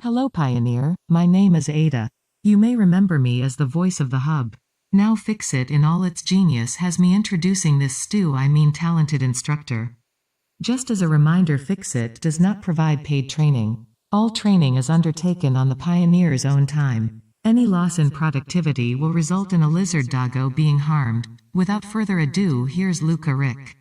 Hello Pioneer, my name is Ada. You may remember me as the voice of the hub. Now Fix-It in all its genius has me introducing this talented instructor. Just as a reminder, Fix-It does not provide paid training. All training is undertaken on the Pioneer's own time. Any loss in productivity will result in a lizard doggo being harmed. Without further ado, here's Luca Rick.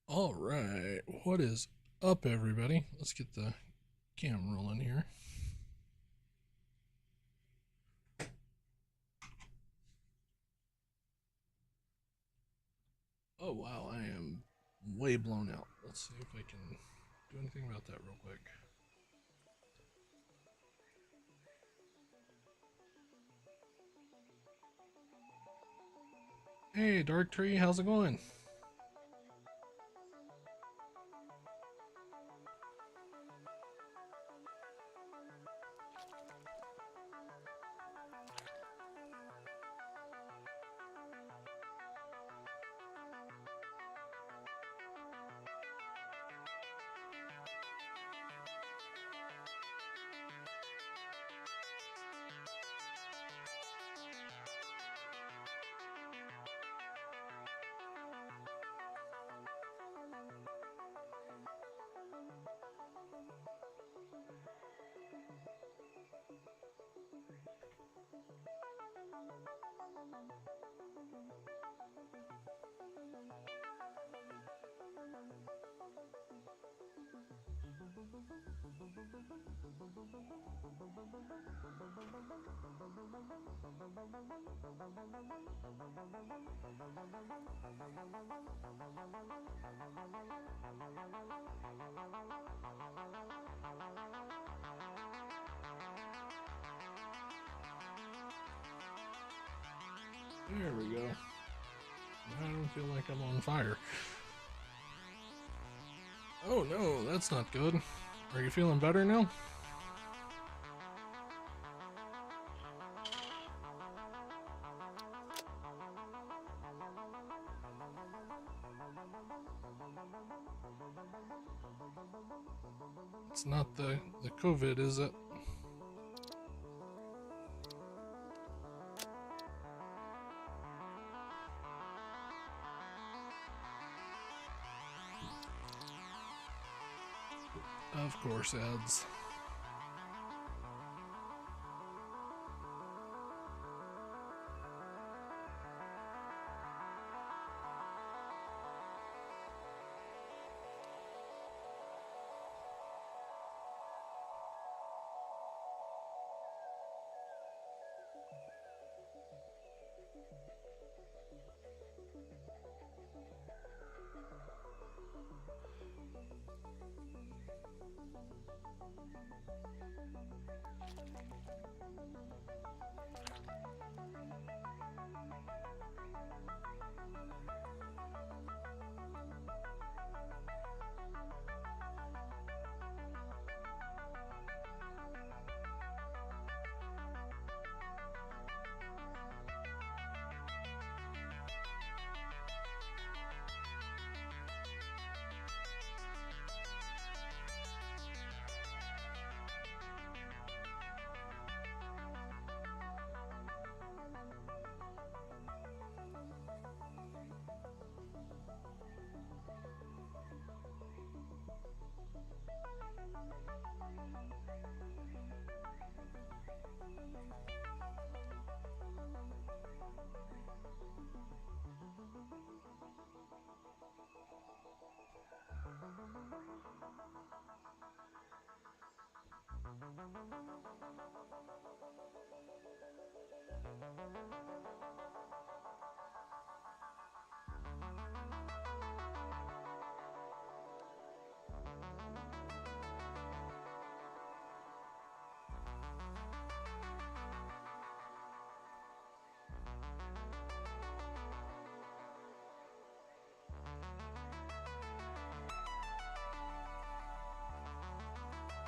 All right, what is up, everybody? Let's get the cam rolling here. Oh wow, I am way blown out. Let's see if I can do anything about that real quick. Hey, Dark Tree, how's it going? There we go. I don't feel like I'm on fire. Oh no, that's not good. Are you feeling better now? It's not the COVID, is it? Of course, ads.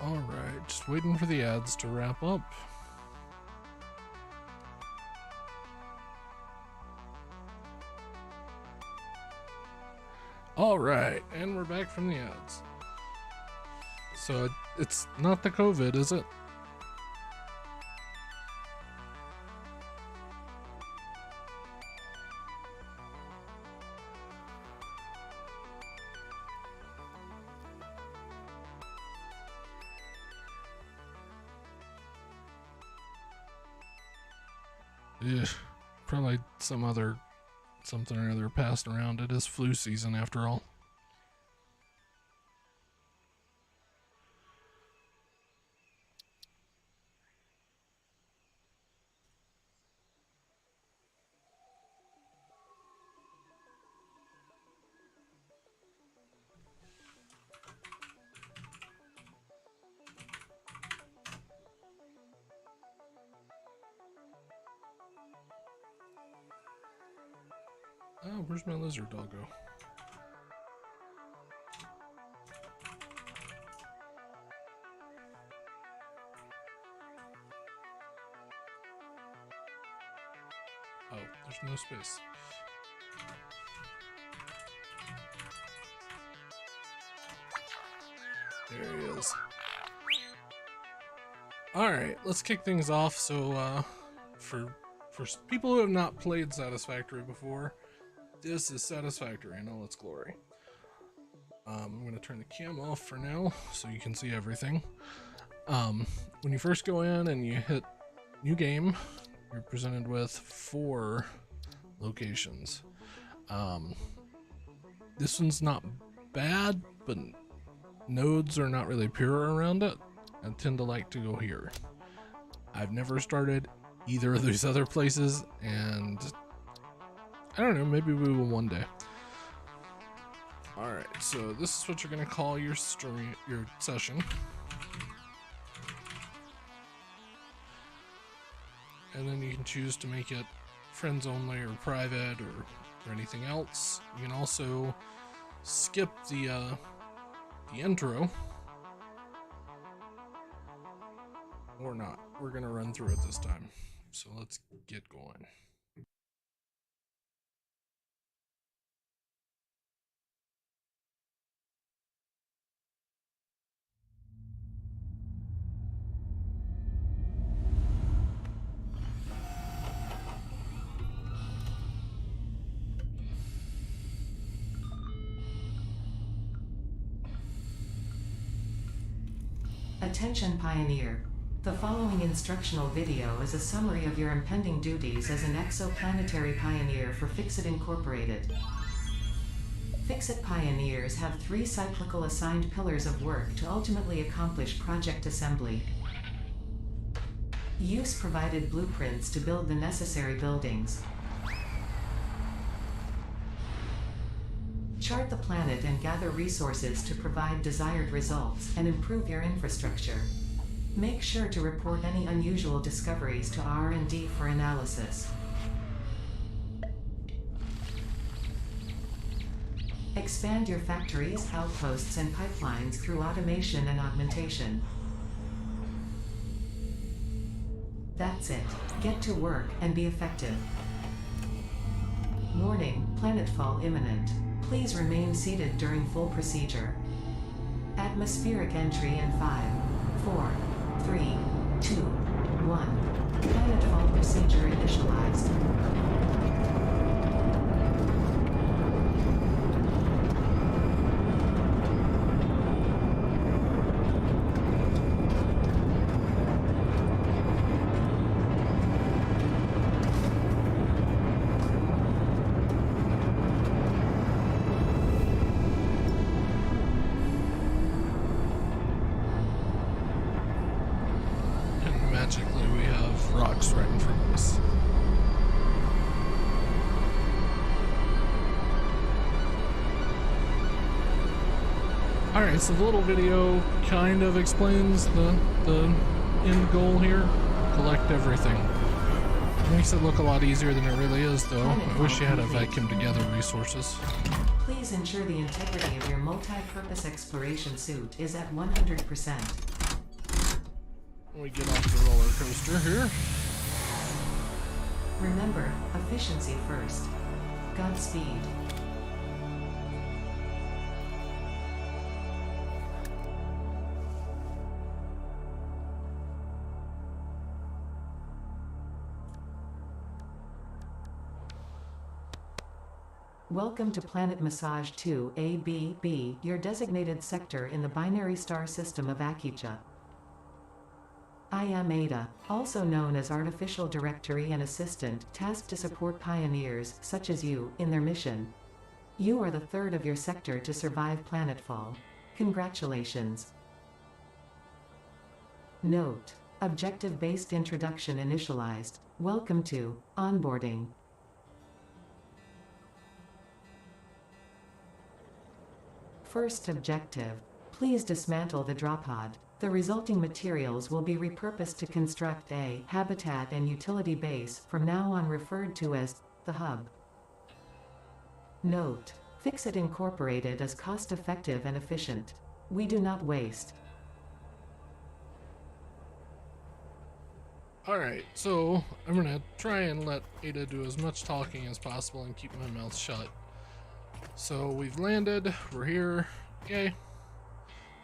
Alright, just waiting for the ads to wrap up. Alright, and we're back from the ads. So it's not the COVID, is it? Yeah, probably something or other passed around. It is flu season after all. Oh, where's my lizard doggo? Oh, there's no space. There he is. Alright, let's kick things off. So, for people who have not played Satisfactory before, this is Satisfactory in all its glory. I'm going to turn the cam off for now so you can see everything. When you first go in and you hit new game, you're presented with 4 locations. This one's not bad, but nodes are not really pure around it. I tend to like to go here. I've never started either of these other places, and I don't know, maybe we will one day. Alright, so this is what you're going to call your session. And then you can choose to make it friends only or private or anything else. You can also skip the intro. Or not. We're going to run through it this time. So let's get going. Attention Pioneer. The following instructional video is a summary of your impending duties as an exoplanetary pioneer for Fixit Incorporated. Fixit pioneers have 3 cyclical assigned pillars of work to ultimately accomplish project assembly. Use provided blueprints to build the necessary buildings. Chart the planet and gather resources to provide desired results and improve your infrastructure. Make sure to report any unusual discoveries to R&D for analysis. Expand your factories, outposts, and pipelines through automation and augmentation. That's it. Get to work and be effective. Warning, planetfall imminent. Please remain seated during full procedure. Atmospheric entry in 5, 4, 3, 2, 1. Planetfall procedure initialized. Magically, we have rocks right in front of us. Alright, so the little video kind of explains the end goal here. Collect everything. It makes it look a lot easier than it really is, though. I wish you had a vacuum together resources. Please ensure the integrity of your multi-purpose exploration suit is at 100%. when we get off the roller coaster here. Remember, efficiency first. Godspeed. Welcome to Planet Massage 2 ABB, your designated sector in the binary star system of Akicha. I am Ada, also known as Artificial Directory and Assistant, tasked to support pioneers, such as you, in their mission. You are the third of your sector to survive planetfall. Congratulations. Note: objective-based introduction initialized. Welcome to onboarding. First objective: please dismantle the drop pod. The resulting materials will be repurposed to construct a habitat and utility base, from now on referred to as the hub. Note: Fixit Incorporated is cost-effective and efficient. We do not waste. Alright, so I'm gonna try and let Ada do as much talking as possible and keep my mouth shut. So we've landed, we're here, yay.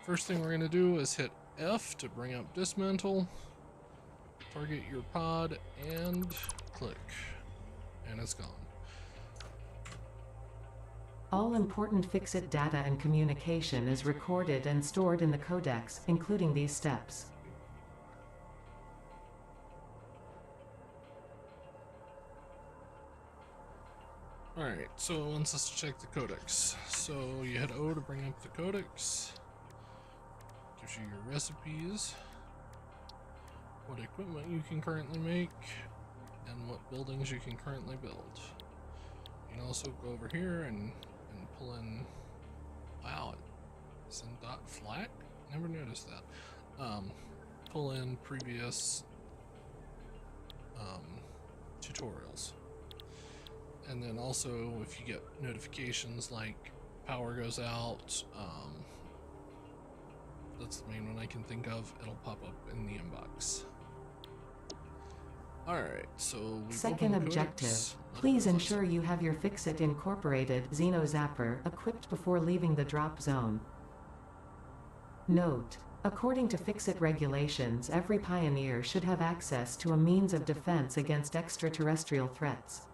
First thing we're gonna do is hit F to bring up dismantle, target your pod, and click, and it's gone. All important Fixit data and communication is recorded and stored in the codex, including these steps. Alright, so it wants us to check the codex. So you hit O to bring up the codex. Gives you your recipes, what equipment you can currently make, and what buildings you can currently build. You can also go over here and pull in, wow, it's in .flat? Never noticed that. Pull in previous tutorials. And then also, if you get notifications like power goes out, that's the main one I can think of, it'll pop up in the inbox. Alright, so second objective: please ensure you have your Fixit Incorporated Xeno Zapper equipped before leaving the drop zone. Note: according to Fixit regulations, every pioneer should have access to a means of defense against extraterrestrial threats.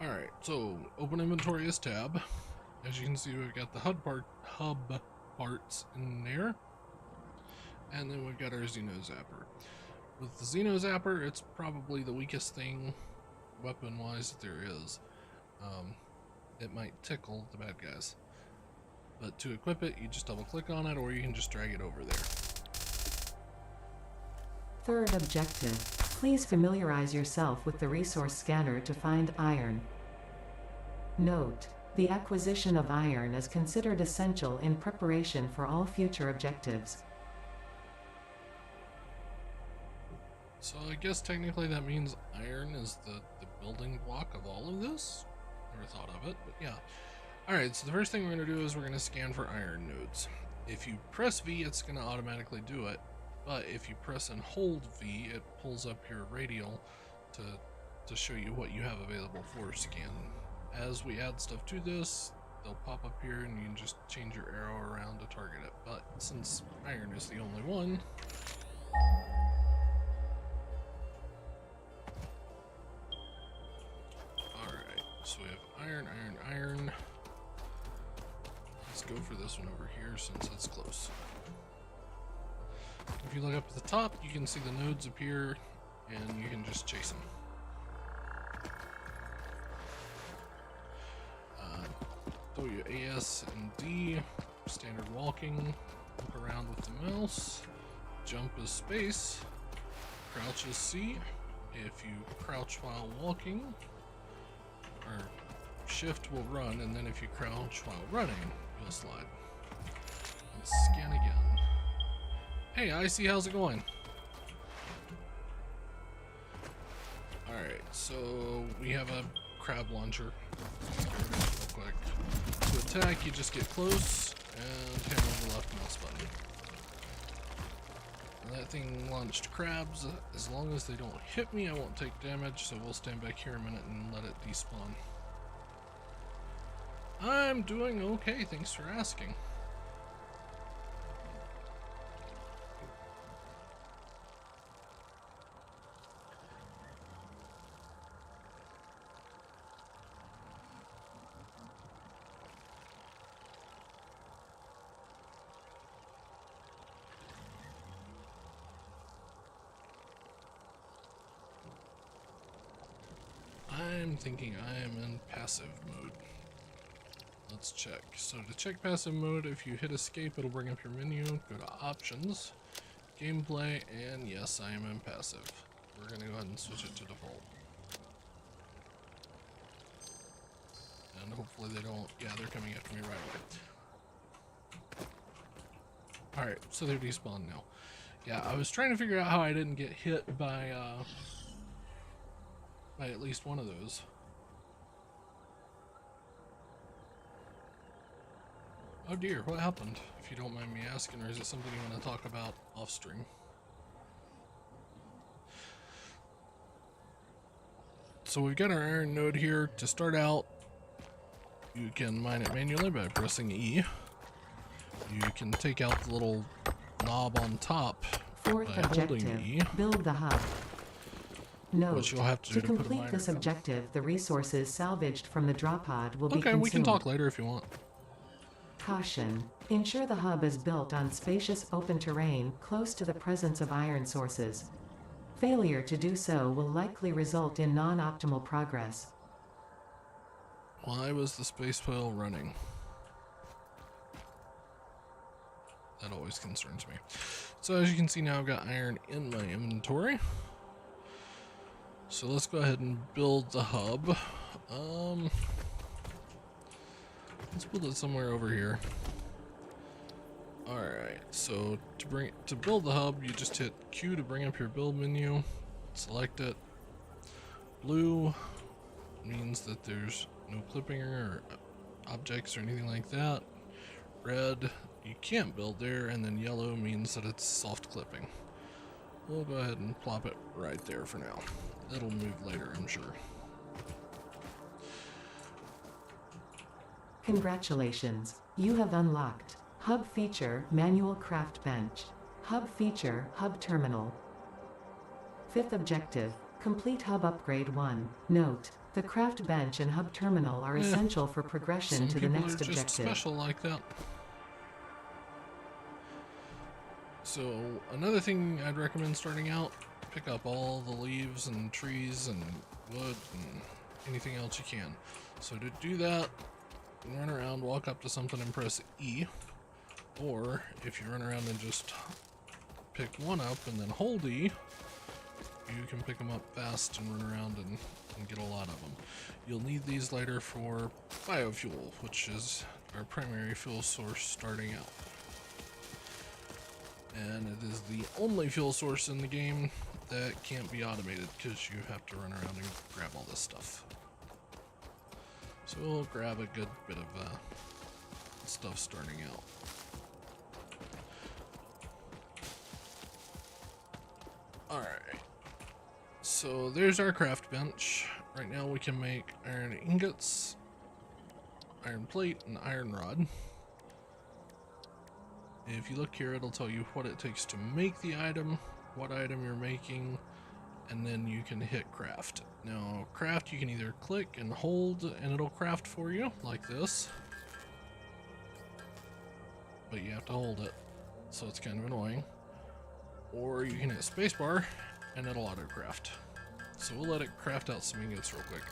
Alright, so open inventory as tab. As you can see, we've got the hub parts in there. And then we've got our Xeno Zapper. With the Xeno Zapper, it's probably the weakest thing weapon-wise that there is. It might tickle the bad guys. But to equip it, you just double click on it, or you can just drag it over there. Third objective: please familiarize yourself with the resource scanner to find iron. Note: the acquisition of iron is considered essential in preparation for all future objectives. So I guess technically that means iron is the building block of all of this? Never thought of it, but yeah. Alright, so the first thing we're going to do is we're going to scan for iron nodes. If you press V, it's going to automatically do it. But if you press and hold V, it pulls up your radial to show you what you have available for scan. As we add stuff to this, they'll pop up here and you can just change your arrow around to target it. But since iron is the only one, alright, so we have iron, iron, iron. Let's go for this one over here since it's close. If you look up at the top, you can see the nodes appear, and you can just chase them. WAS and D, standard walking, look around with the mouse, jump is space, crouch is C. If you crouch while walking, or shift will run, and then if you crouch while running, you'll slide. Let's scan again. Hey, IC, how's it going? Alright, so we have a crab launcher. Real quick. To attack, you just get close and hammer the left mouse button. And that thing launched crabs. As long as they don't hit me, I won't take damage, so we'll stand back here a minute and let it despawn. I'm doing okay, thanks for asking. I'm thinking I am in passive mode. Let's check. So to check passive mode, if you hit escape, it'll bring up your menu. Go to options, gameplay, and yes, I am in passive. We're gonna go ahead and switch it to default. And hopefully they don't, yeah, they're coming after me right away. Alright, so they're despawned now. Yeah, I was trying to figure out how I didn't get hit by at least one of those. Oh dear, what happened? If you don't mind me asking, or is it something you want to talk about off stream? So we've got our iron node here. To start out, you can mine it manually by pressing E. You can take out the little knob on top Fourth by holding objective, E. build the hub. Note, What you'll have to do to put a complete miner this down. objective, the resources salvaged from the drop pod will be Okay, consumed. we can talk later if you want. Caution. Ensure the hub is built on spacious open terrain close to the presence of iron sources. Failure to do so will likely result in non-optimal progress. Why was the space whale running? That always concerns me. So as you can see now, I've got iron in my inventory. So let's go ahead and build the hub. Let's build it somewhere over here. Alright, so to build the hub, you just hit Q to bring up your build menu. Select it. Blue means that there's no clipping or objects or anything like that. Red, you can't build there, and then yellow means that it's soft clipping. We'll go ahead and plop it right there for now. It'll move later, I'm sure. Congratulations, you have unlocked Hub Feature Manual Craft Bench. Hub Feature Hub Terminal. Fifth objective, complete Hub Upgrade 1. Note, the craft bench and hub terminal are essential for progression to the next Some people are just objective. special like that. So another thing I'd recommend starting out, pick up all the leaves and trees and wood and anything else you can. So to do that, run around, walk up to something and press E. Or if you run around and just pick one up and then hold E, you can pick them up fast and run around and get a lot of them. You'll need these later for biofuel, which is our primary fuel source starting out. And it is the only fuel source in the game that can't be automated because you have to run around and grab all this stuff. So we'll grab a good bit of stuff starting out. Alright. So there's our craft bench. Right now we can make iron ingots, iron plate, and iron rod. If you look here, it'll tell you what it takes to make the item, what item you're making, and then you can hit craft. Now, craft, you can either click and hold, and it'll craft for you, like this. But you have to hold it, so it's kind of annoying. Or you can hit spacebar, and it'll auto-craft. So we'll let it craft out some ingots real quick.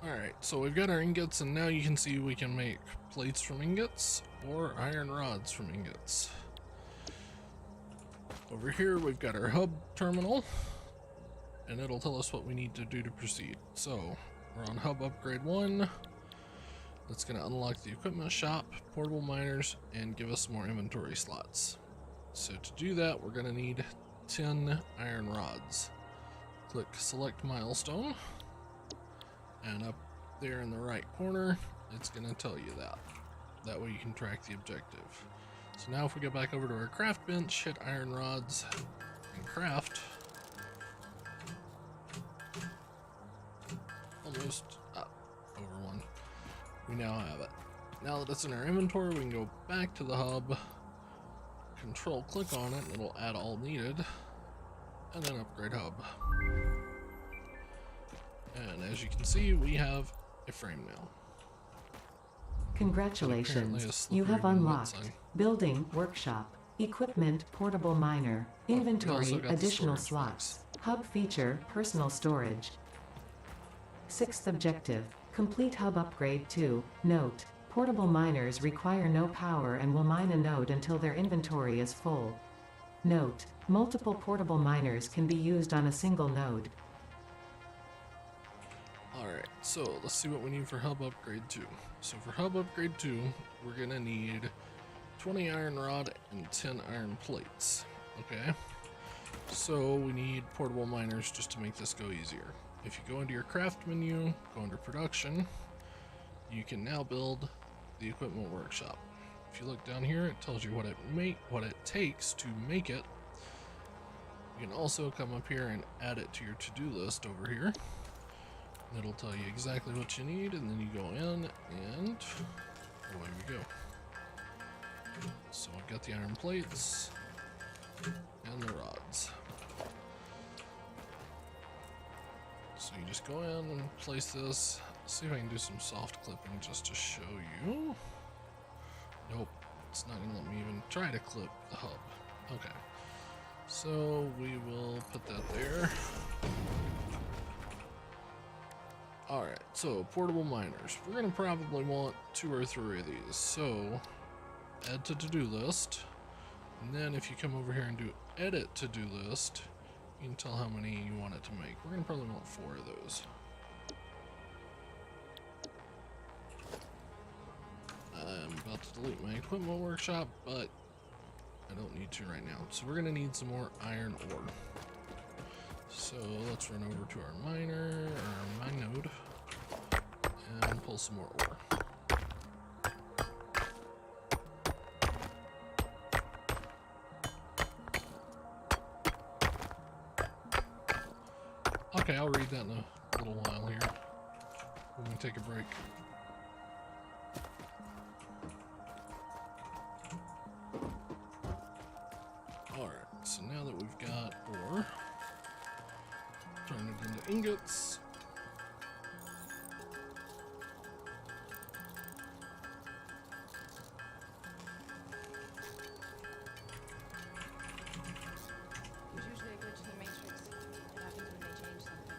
Alright, so we've got our ingots, and now you can see we can make plates from ingots or iron rods from ingots. Over here we've got our hub terminal, and it'll tell us what we need to do to proceed. So we're on hub upgrade 1. That's going to unlock the equipment shop, portable miners, and give us some more inventory slots. So to do that, we're going to need 10 iron rods. Click select milestone, and up there in the right corner, it's going to tell you that. That way you can track the objective. So now if we go back over to our craft bench, hit iron rods, and craft, almost over one. We now have it. Now that it's in our inventory, we can go back to the hub, control click on it, and it'll add all needed, and then upgrade hub. And as you can see, we have a frame now. Congratulations, you have unlocked building workshop, equipment portable miner, inventory additional slots, hub feature personal storage. Sixth objective, complete hub upgrade 2. Note, portable miners require no power and will mine a node until their inventory is full. Note, multiple portable miners can be used on a single node. Alright, so let's see what we need for hub upgrade 2. So for hub upgrade 2, we're gonna need 20 iron rod and 10 iron plates. Okay? So we need portable miners just to make this go easier. If you go into your craft menu, go under production, you can now build the equipment workshop. If you look down here, it tells you what it takes to make it. You can also come up here and add it to your to-do list over here. It'll tell you exactly what you need, and then you go in and away we go. So I've got the iron plates and the rods. So you just go in and place this. See if I can do some soft clipping just to show you. Nope, it's not gonna let me even try to clip the hub. Okay, so we will put that there. Alright, so portable miners. We're gonna probably want 2 or 3 of these. So add to to-do list. And then if you come over here and do edit to-do list, you can tell how many you want it to make. We're gonna probably want 4 of those. I'm about to delete my equipment workshop, but I don't need to right now. So we're gonna need some more iron ore. So let's run over to our miner, or mine node, and pull some more ore. Okay, I'll read that in a little while here when we take a break. Alright, so now that we've got ore, turn it into ingots. There's usually a glitch in the matrix that happens when they change something.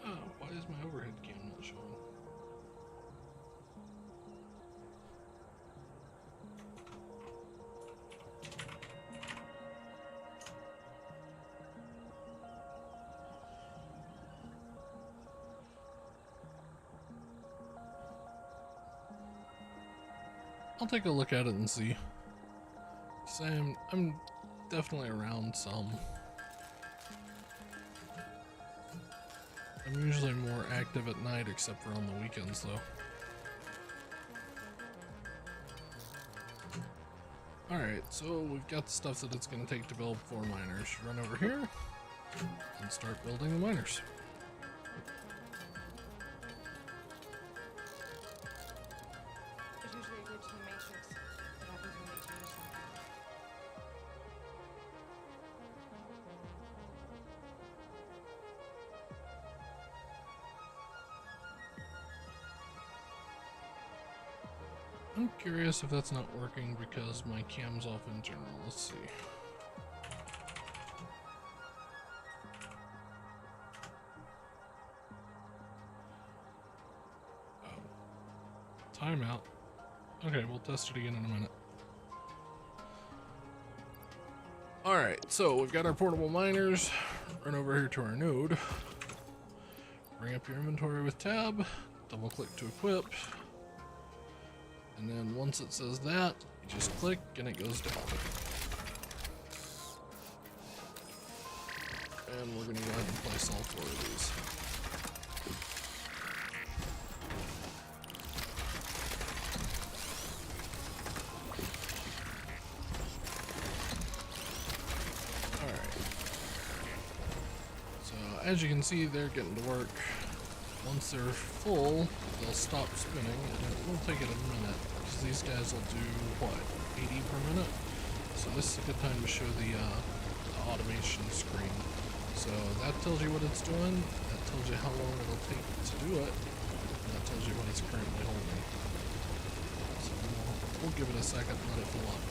Oh, why is my overhead cam not showing? I'll take a look at it and see. So I'm definitely around some. I'm usually more active at night, except for on the weekends, though. Alright, so we've got the stuff that it's going to take to build 4 miners. Run over here and start building the miners. There's usually a glitch in the matrix that happens when they change something. I'm curious if that's not working because my cam's off internal. Let's see. Oh. Timeout. Okay, we'll test it again in a minute. Alright, so we've got our portable miners. Run over here to our node. Bring up your inventory with tab. Double click to equip. And then once it says that, you just click and it goes down. And we're going to go ahead and place all 4 of these. As you can see, they're getting to work. Once they're full, they'll stop spinning, and it will take it a minute, because these guys will do, what, 80 per minute? So this is a good time to show the automation screen. So that tells you what it's doing, that tells you how long it'll take to do it, and that tells you what it's currently holding. So we'll give it a second and let it fill up.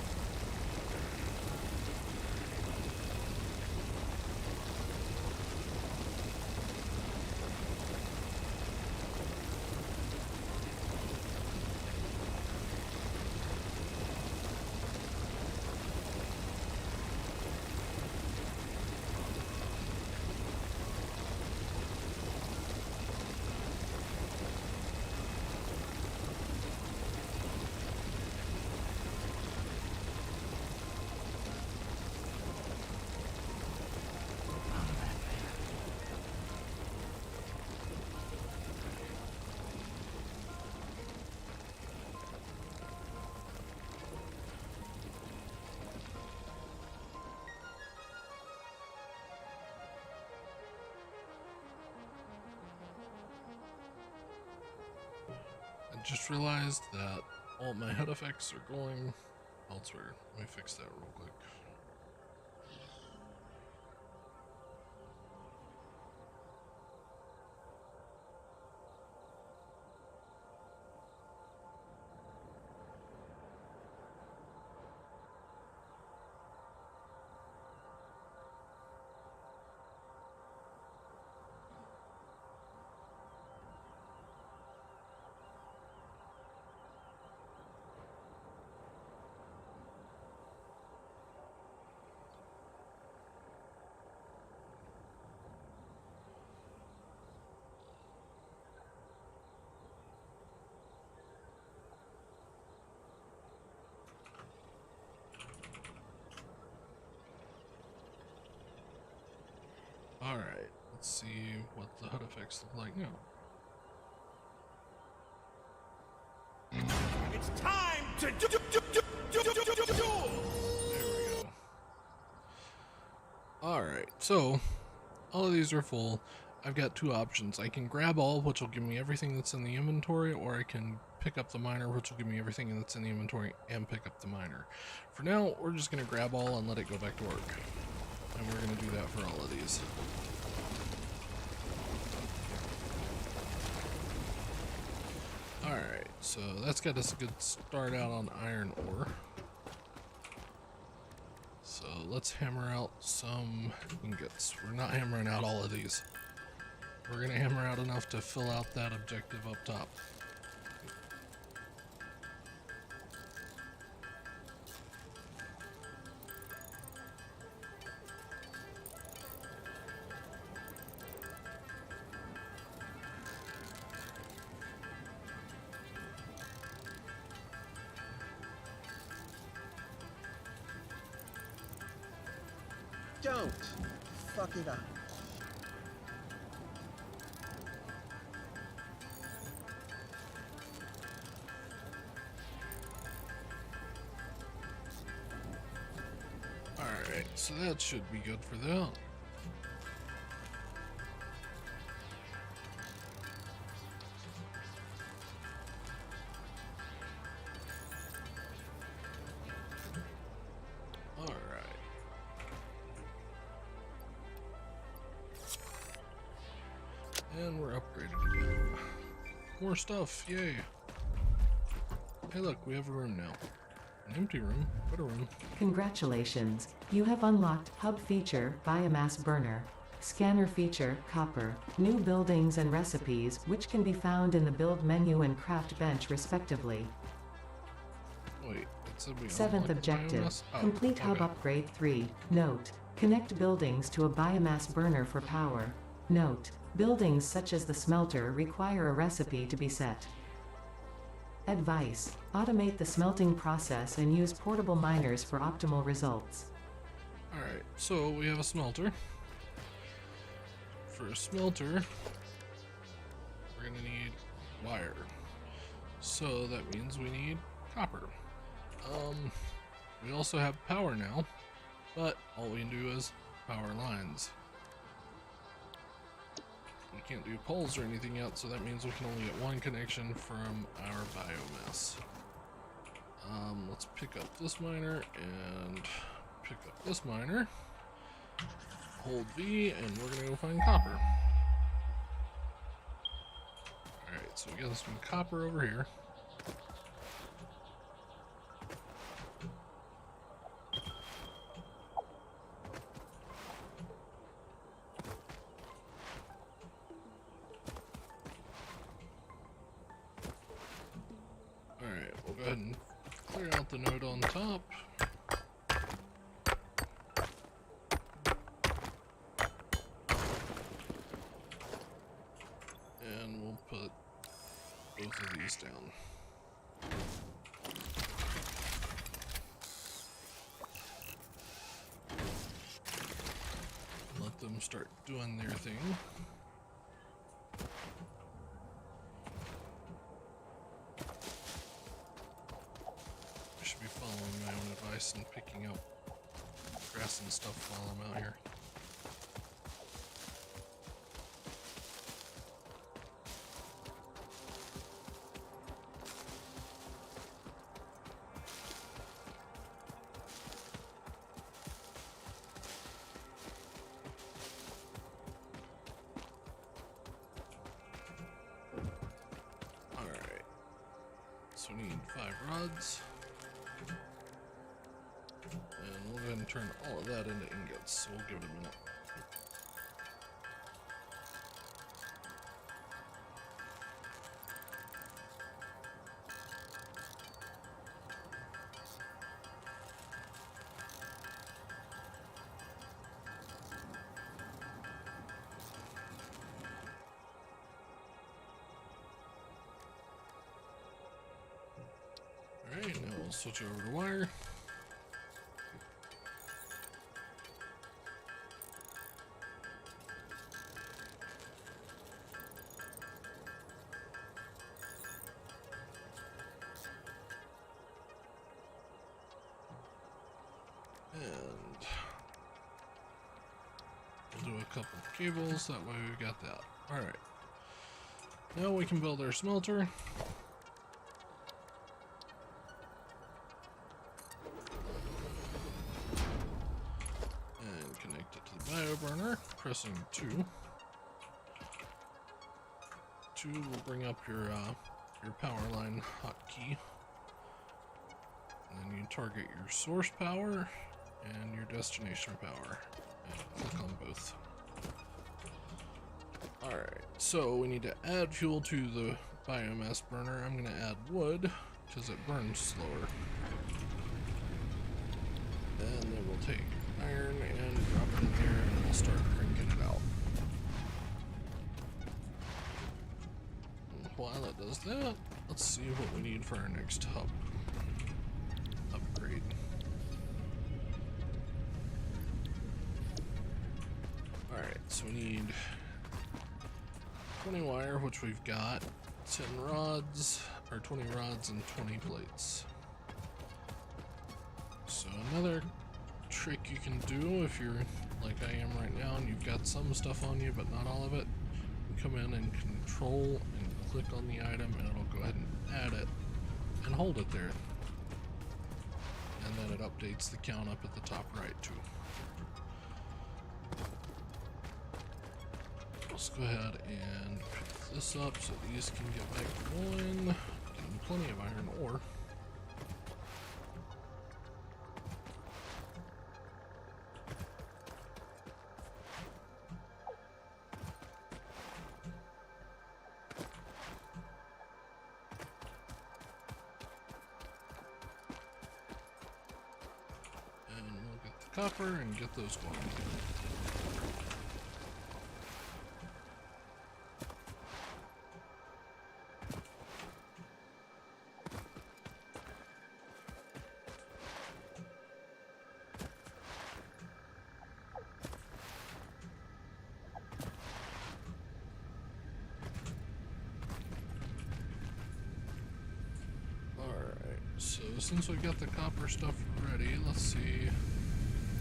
Just realized that all my HUD effects are going elsewhere. Let me fix that real quick. Alright, let's see what the HUD effects look like now. It's time to do. There we go. Alright, so all of these are full. I've got 2 options. I can grab all, which will give me everything that's in the inventory, or I can pick up the miner, which will give me everything that's in the inventory and pick up the miner. For now, we're just going to grab all and let it go back to work. And we're going to do that for all of these. Alright, so that's got us a good start out on iron ore. So let's hammer out some ingots. We're not hammering out all of these. We're going to hammer out enough to fill out that objective up top. Don't fuck it up. Alright, so that should be good for that. And we're upgraded again. More stuff, yay. Hey look, we have a room now. An empty room, but a room. Congratulations. You have unlocked Hub feature, Biomass Burner. Scanner feature, Copper. New buildings and recipes, which can be found in the build menu and craft bench respectively. Wait, said we 7th unlocked the objective. biomass? Oh, Complete hub okay. upgrade 3. Note. Connect buildings to a biomass burner for power. Note. Buildings such as the smelter require a recipe to be set. Advice. Automate the smelting process and use portable miners for optimal results. Alright, so we have a smelter. For a smelter, we're gonna need wire. So that means we need copper. We also have power now, but all we can do is power lines. We can't do poles or anything yet, so that means we can only get one connection from our biomass. Let's pick up this miner and pick up this miner. Hold V, and we're gonna go find copper. Alright, so we got some copper over here. Alright, we'll go ahead and clear out the node on top. And we'll put both of these down. Let them start doing their thing. I should be following my own advice and picking up grass and stuff while I'm out here. So we need 5 rods. And we'll go ahead and turn all of that into ingots, so we'll give it a minute. Alright, now we'll switch over to wire. And we'll do a couple of cables, that way we got that. Alright. Now we can build our smelter. And connect it to the bioburner, pressing 2. 2 will bring up your power line hotkey. And then you target your source power and your destination power. And click on both. Alright, so we need to add fuel to the biomass burner. I'm going to add wood, because it burns slower. And then we'll take iron and drop it in here, and we'll start cranking it out. And while it does that, let's see what we need for our next hub upgrade. Alright, so we need 20 wire, which we've got, 10 rods, or 20 rods and 20 plates. So another trick you can do if you're like I am right now and you've got some stuff on you but not all of it, you come in and control and click on the item and it'll go ahead and add it and hold it there. And then it updates the count up at the top right too. Let's go ahead and pick this up so these can get back going. Getting plenty of iron ore. copper and get those going. So since we got the copper stuff ready, let's see.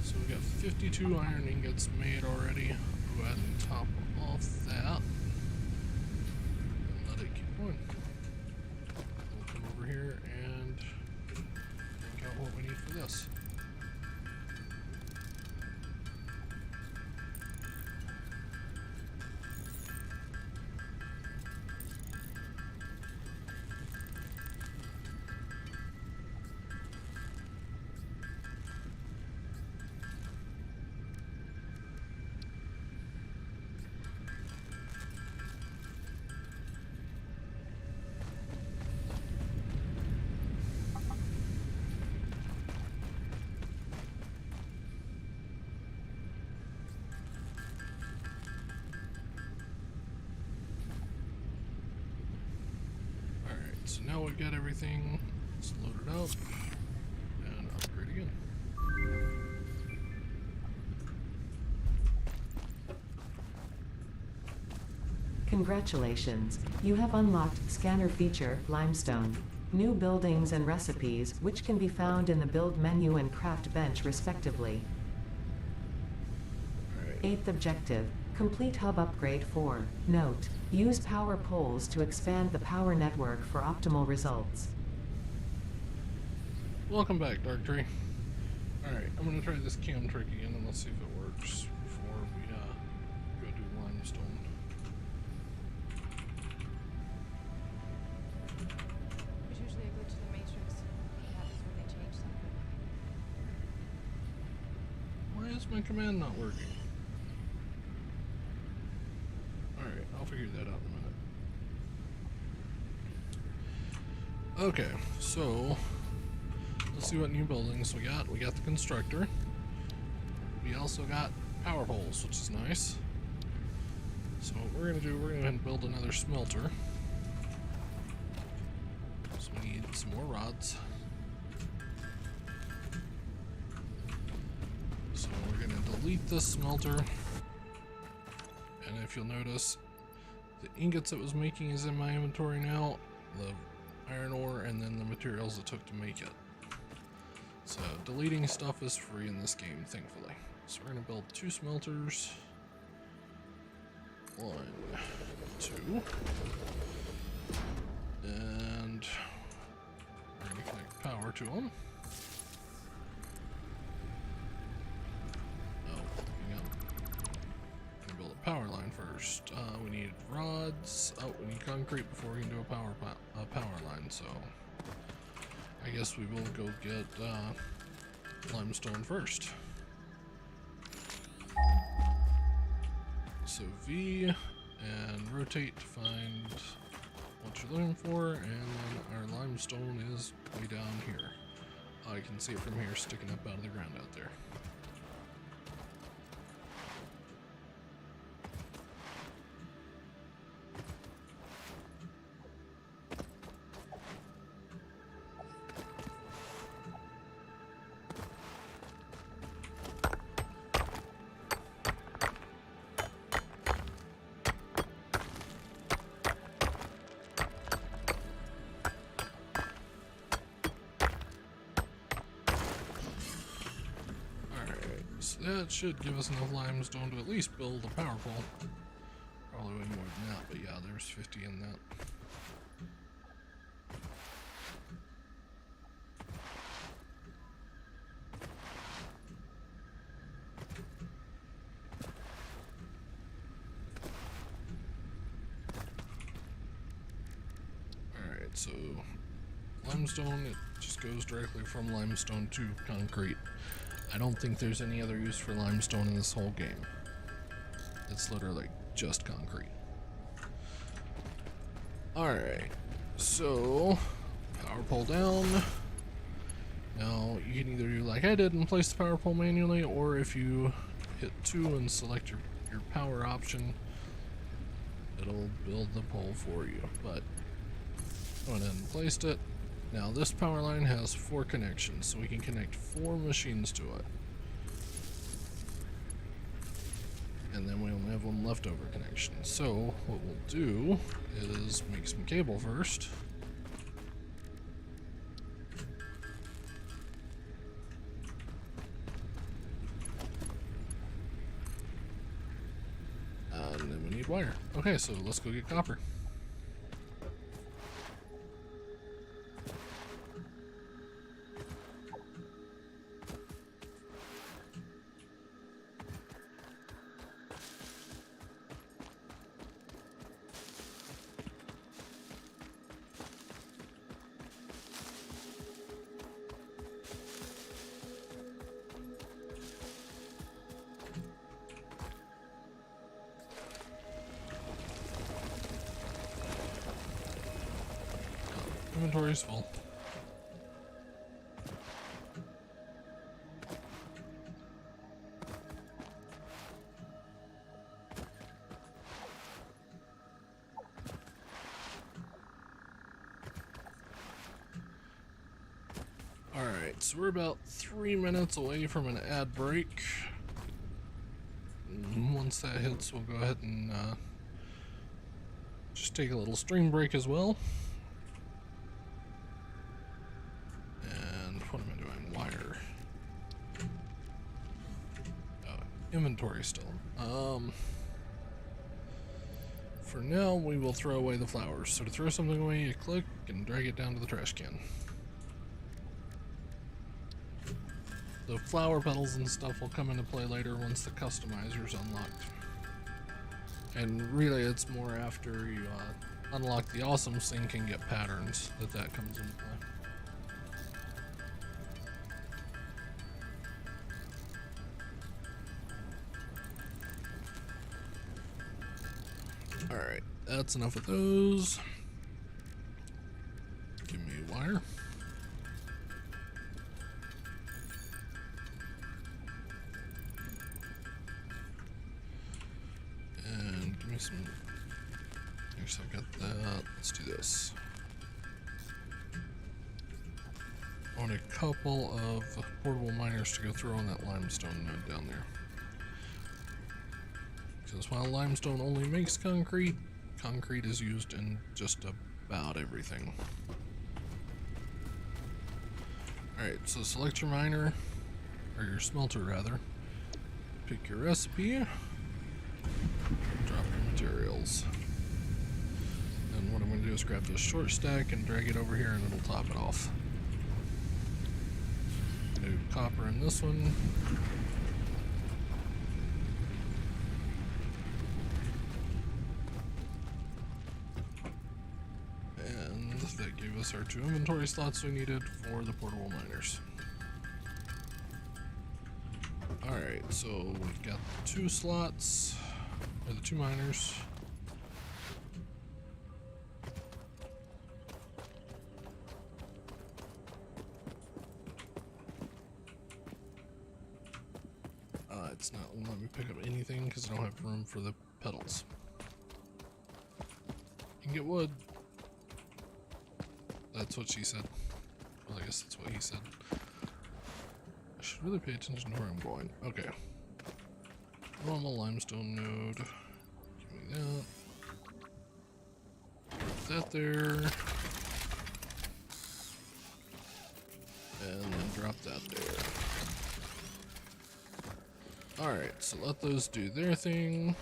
So we got 52 iron ingots made already. Go ahead and top off that. And let it keep going. We'll come over here and take out what we need for this. So now we've got everything. Let's load it up and upgrade again. Congratulations, you have unlocked Scanner Feature, Limestone. New buildings and recipes, which can be found in the Build menu and Craft bench respectively. Alright. 8th objective, complete hub upgrade 4. Note, use power poles to expand the power network for optimal results. Welcome back, Dark Tree. Alright, I'm gonna try this cam trick again and let's see if it works before we go do limestone. There's usually a glitch in the matrix. It happens when they change something. Why is my command not working? Alright, I'll figure that out in a minute. Okay, so let's see what new buildings we got. We got the constructor. We also got power poles, which is nice. So what we're gonna do, we're gonna build another smelter. So we need some more rods. So we're gonna delete this smelter. And if you'll notice, the ingots it was making is in my inventory now. The iron ore and then the materials it took to make it. So deleting stuff is free in this game, thankfully. So we're gonna build 2 smelters. 1, 2. And we're gonna connect power to them. Oh, hang on. I'm gonna build a power line first. We need rods. Oh, we need concrete before we can do a power line. So I guess we will go get limestone first. So V and rotate to find what you're looking for, and then our limestone is way down here. I can see it from here sticking up out of the ground out there. So that should give us enough limestone to at least build a power pole. Probably way more than that, but yeah, there's 50 in that. Alright, so limestone, it just goes directly from limestone to concrete. I don't think there's any other use for limestone in this whole game. It's literally just concrete. Alright, so power pole down. Now, you can either do like I did and place the power pole manually, or if you hit 2 and select your power option, it'll build the pole for you. But went ahead and placed it. Now this power line has 4 connections, so we can connect 4 machines to it. And then we only have 1 leftover connection. So what we'll do is make some cable first. And then we need wire. Okay, so let's go get copper. Inventory's full. Alright, so we're about 3 minutes away from an ad break. And once that hits, we'll go ahead and just take a little stream break as well. What am I doing? Wire. Inventory still. For now, we will throw away the flowers. So to throw something away, you click and drag it down to the trash can. The flower petals and stuff will come into play later once the customizer's unlocked. And really, it's more after you unlock the awesome sink and get patterns that comes into play. Alright, that's enough of those. Give me wire. And give me some. Actually, I've got that. Let's do this. I want a couple of portable miners to go through on that limestone node down there. Because while limestone only makes concrete, concrete is used in just about everything. Alright, so select your miner, or your smelter rather. Pick your recipe. Drop your materials. And what I'm going to do is grab this short stack and drag it over here and it'll top it off. Do copper in this one. That gave us our 2 inventory slots we needed for the portable miners. Alright, so we've got the 2 slots, or the 2 miners. It's not letting me pick up anything because I don't have room for the pedals. You can get wood. That's what she said. Well, I guess that's what he said. I should really pay attention to where I'm going. Okay. Normal limestone node. Give me that. Put that there. And then drop that there. Alright, so let those do their thing.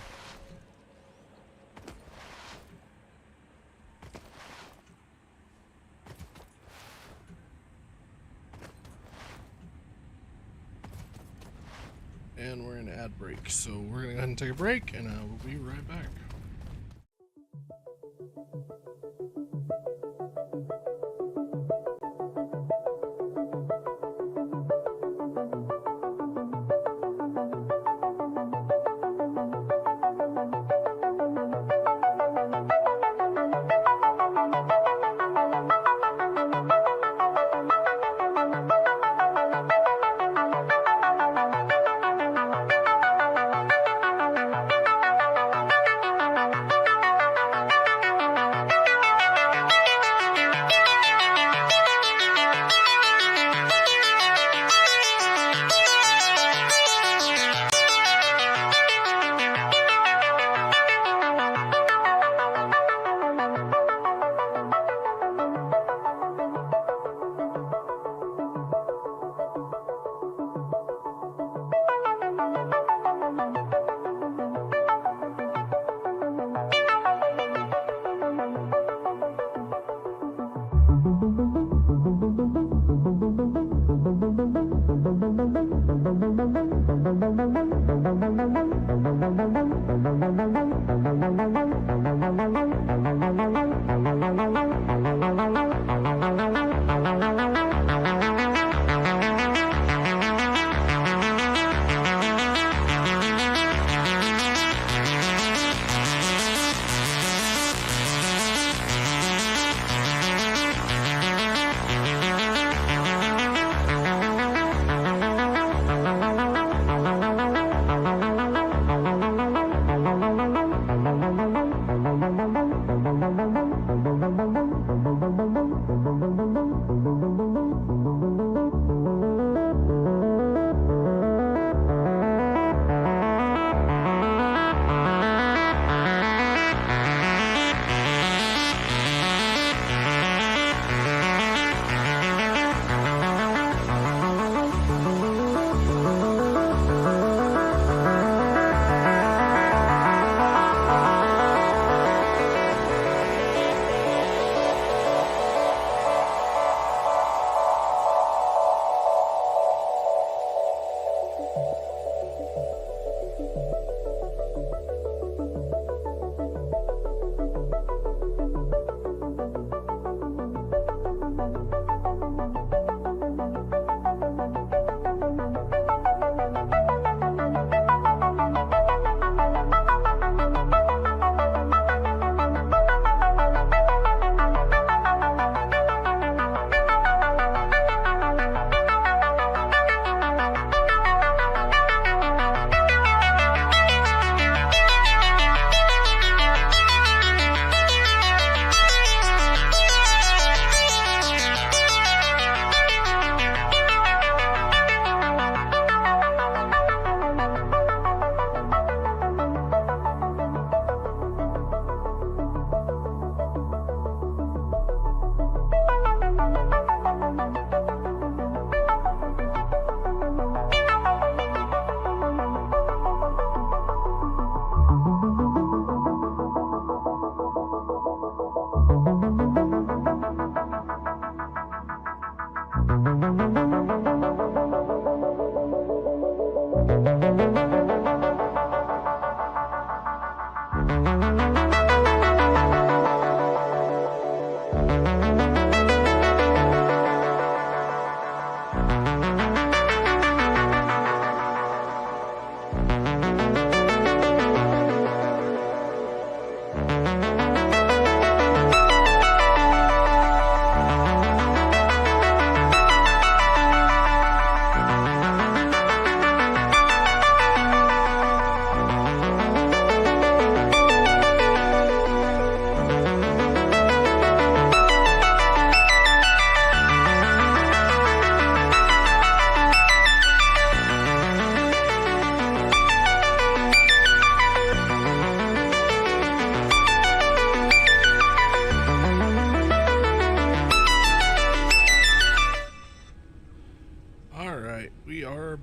And we're in ad break, so we're gonna go ahead and take a break, and we'll be right back.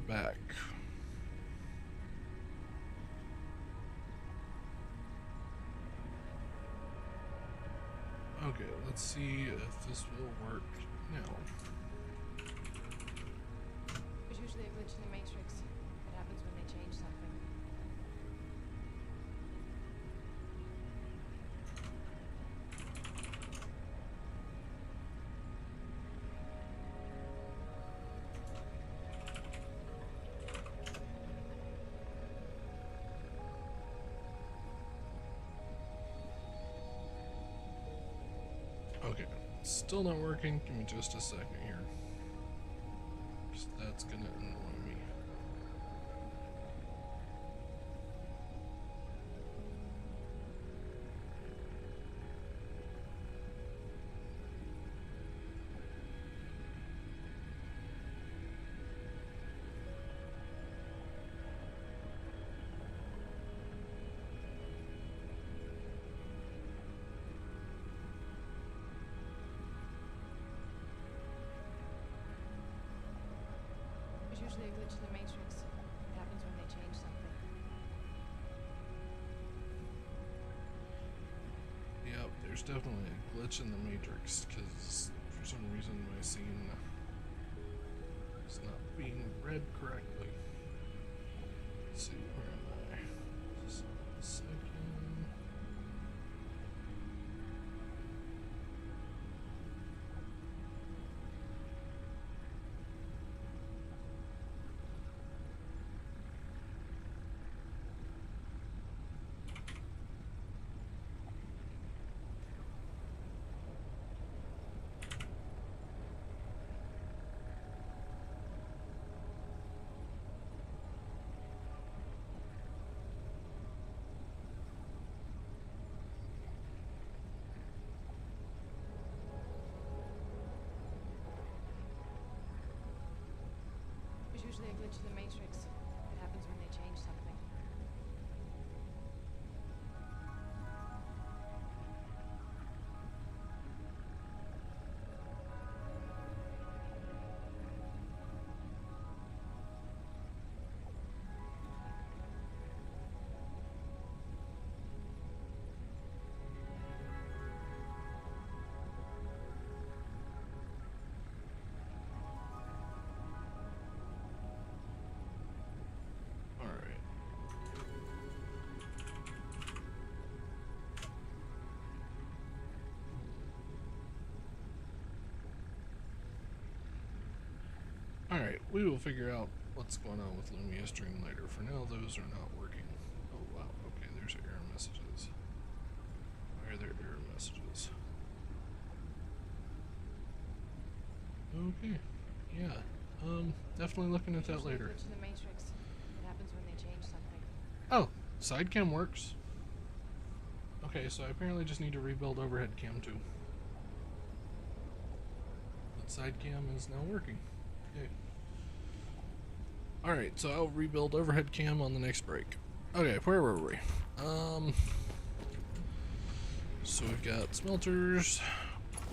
back. Okay, let's see if this will work now. There's usually a glitch in the Matrix that happens when they change something. Okay, still not working. Give me just a second here. 'Cause that's gonna annoy me. There's usually a glitch in the Matrix that happens when they change something. Yep, there's definitely a glitch in the Matrix because for some reason my scene is not being read correctly. Let's see, where am I? Just a second. There's usually a glitch in the Matrix that happens when they change something. Alright. Alright, we will figure out what's going on with Lumia Stream later. For now, those are not working. Oh wow, okay, there's error messages. Why are there error messages? Okay, yeah. Definitely looking at that There's usually later. a glitch in the Matrix that happens when they change something. Oh, side cam works. Okay, so I apparently just need to rebuild overhead cam too. But side cam is now working. Okay. Alright, so I'll rebuild overhead cam on the next break. Okay, where were we? So we've got smelters.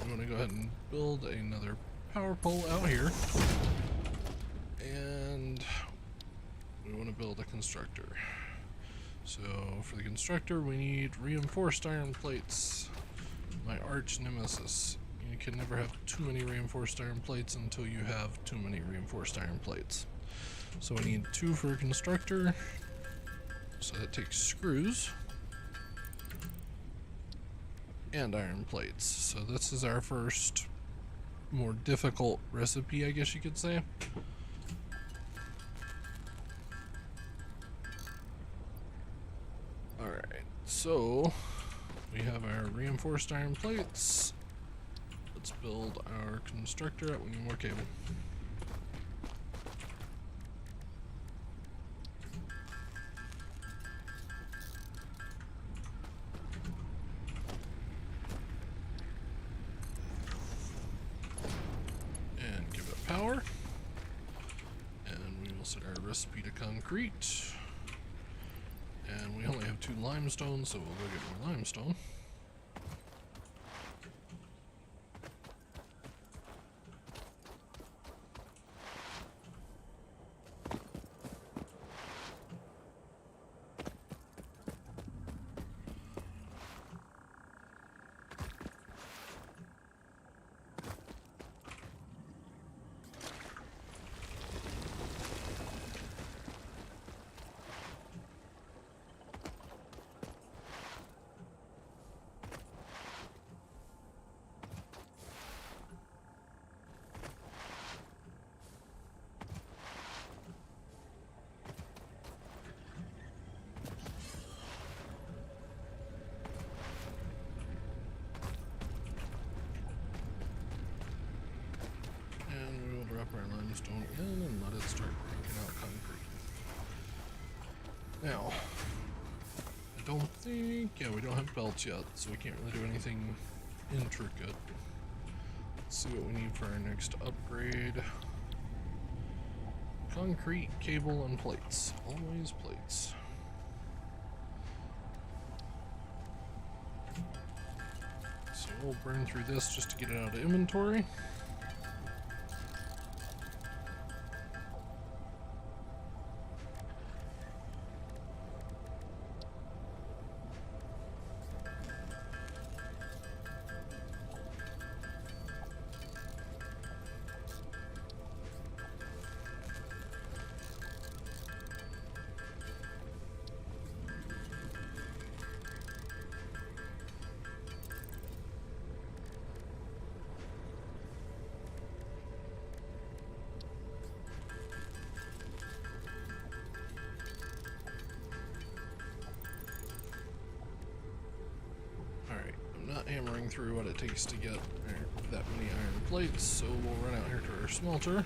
I'm gonna go ahead and build another power pole out here. And we want to build a constructor. So for the constructor we need reinforced iron plates. My arch nemesis. You can never have too many reinforced iron plates until you have too many reinforced iron plates. So we need 2 for a constructor. So that takes screws and iron plates. So this is our first more difficult recipe, I guess you could say. Alright, so we have our reinforced iron plates. Let's build our constructor. We need more cable. And give it power. And we will set our recipe to concrete. And we only have 2 limestone, so we'll go get more limestone. Now, I don't think, yeah, we don't have belts yet, so we can't really do anything intricate. Let's see what we need for our next upgrade. Concrete, cable, and plates. Always plates. So we'll burn through this just to get it out of inventory. Not hammering through what it takes to get that many iron plates, so we'll run out here to our smelter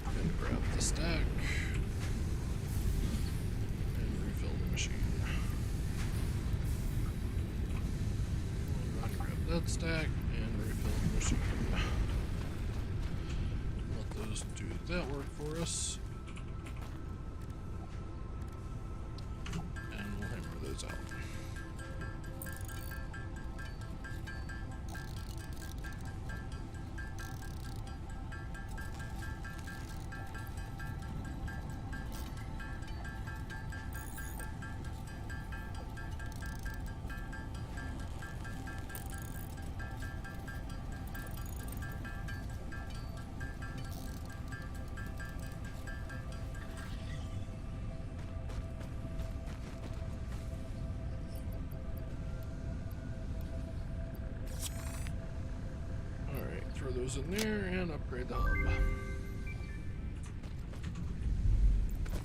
and grab the stack and refill the machine. We'll run grab that stack and refill the machine. Let those do that work for us. Out. Throw those in there and upgrade the hub.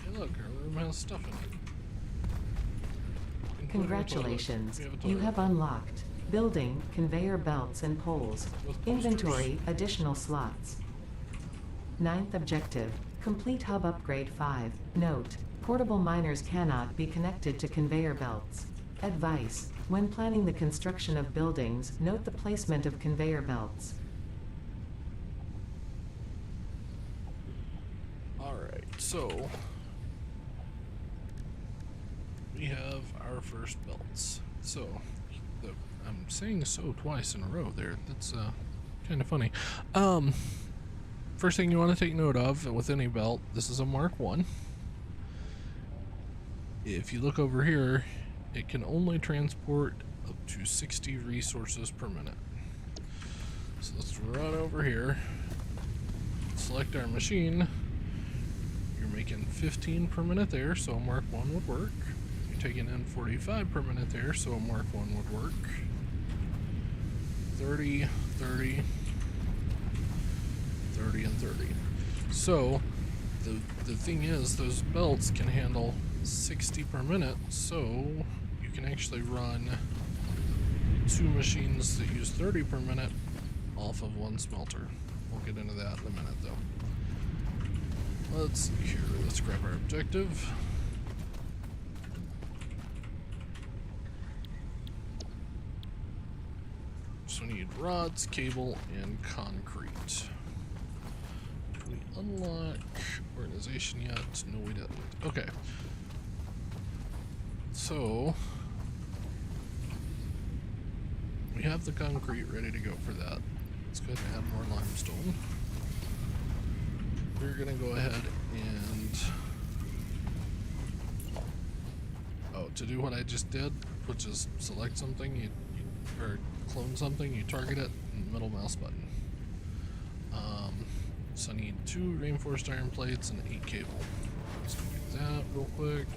Hey look, our room has stuff in it. Congratulations, you have unlocked building, conveyor belts and poles, inventory, additional slots. 9th objective, complete hub upgrade 5. Note, portable miners cannot be connected to conveyor belts. Advice, when planning the construction of buildings, note the placement of conveyor belts. So, we have our first belts. So, I'm saying so twice in a row there. That's kind of funny. First thing you want to take note of with any belt, this is a Mark 1. If you look over here, it can only transport up to 60 resources per minute. So let's run over here, select our machine. You're making 15 per minute there, so a Mark 1 would work. You're taking in 45 per minute there, so a Mark 1 would work. 30, 30, 30, and 30. So, the thing is, those belts can handle 60 per minute, so you can actually run 2 machines that use 30 per minute off of 1 smelter. We'll get into that in a minute, though. Let's see here. Let's grab our objective. So we need rods, cable, and concrete. Did we unlock organization yet? No, we didn't. Okay. So we have the concrete ready to go for that. Let's go ahead and add more limestone. We're gonna go ahead and to do what I just did, which is select something, or clone something, you target it, and middle mouse button. So I need 2 reinforced iron plates and 8 cable. Let's do that real quick.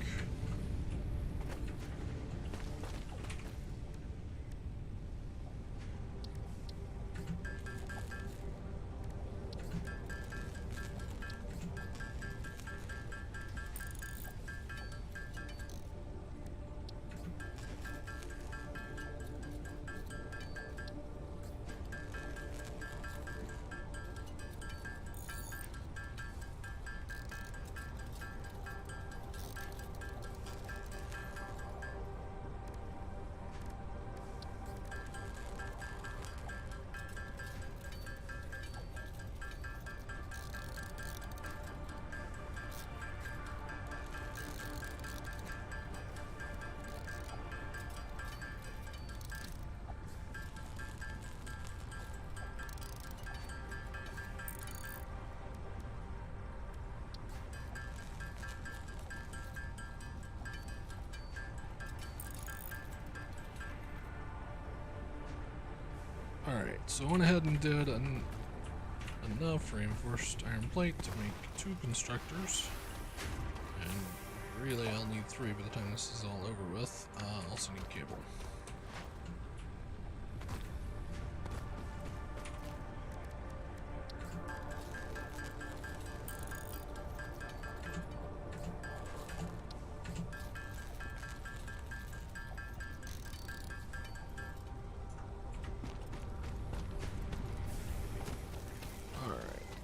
so I went ahead and did enough reinforced iron plate to make 2 constructors. And really I'll need 3 by the time this is all over with. I also need cable.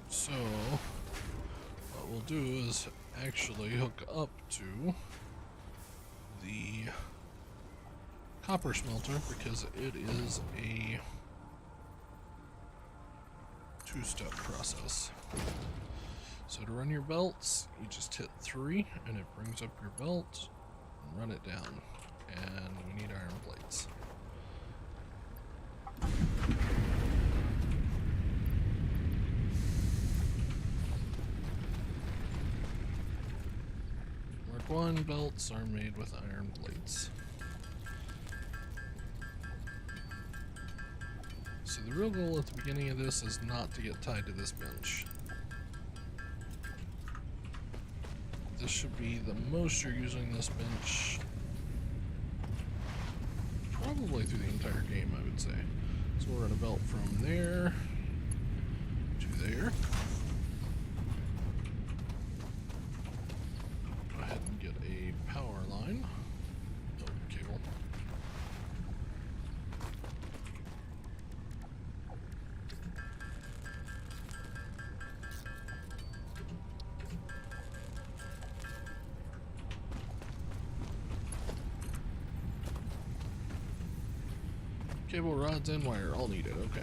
So, what we'll do is actually hook up to the copper smelter because it is a 2-step process. So to run your belts, you just hit 3 and it brings up your belt and run it down. And we need iron plates. Mark 1 belts are made with iron plates. So the real goal at the beginning of this is not to get tied to this bench. This should be the most you're using this bench probably through the entire game, I would say. So we're gonna belt from there to there. Go ahead and get a power line. Oh, cable. Cable, rods, and wire all needed. Okay.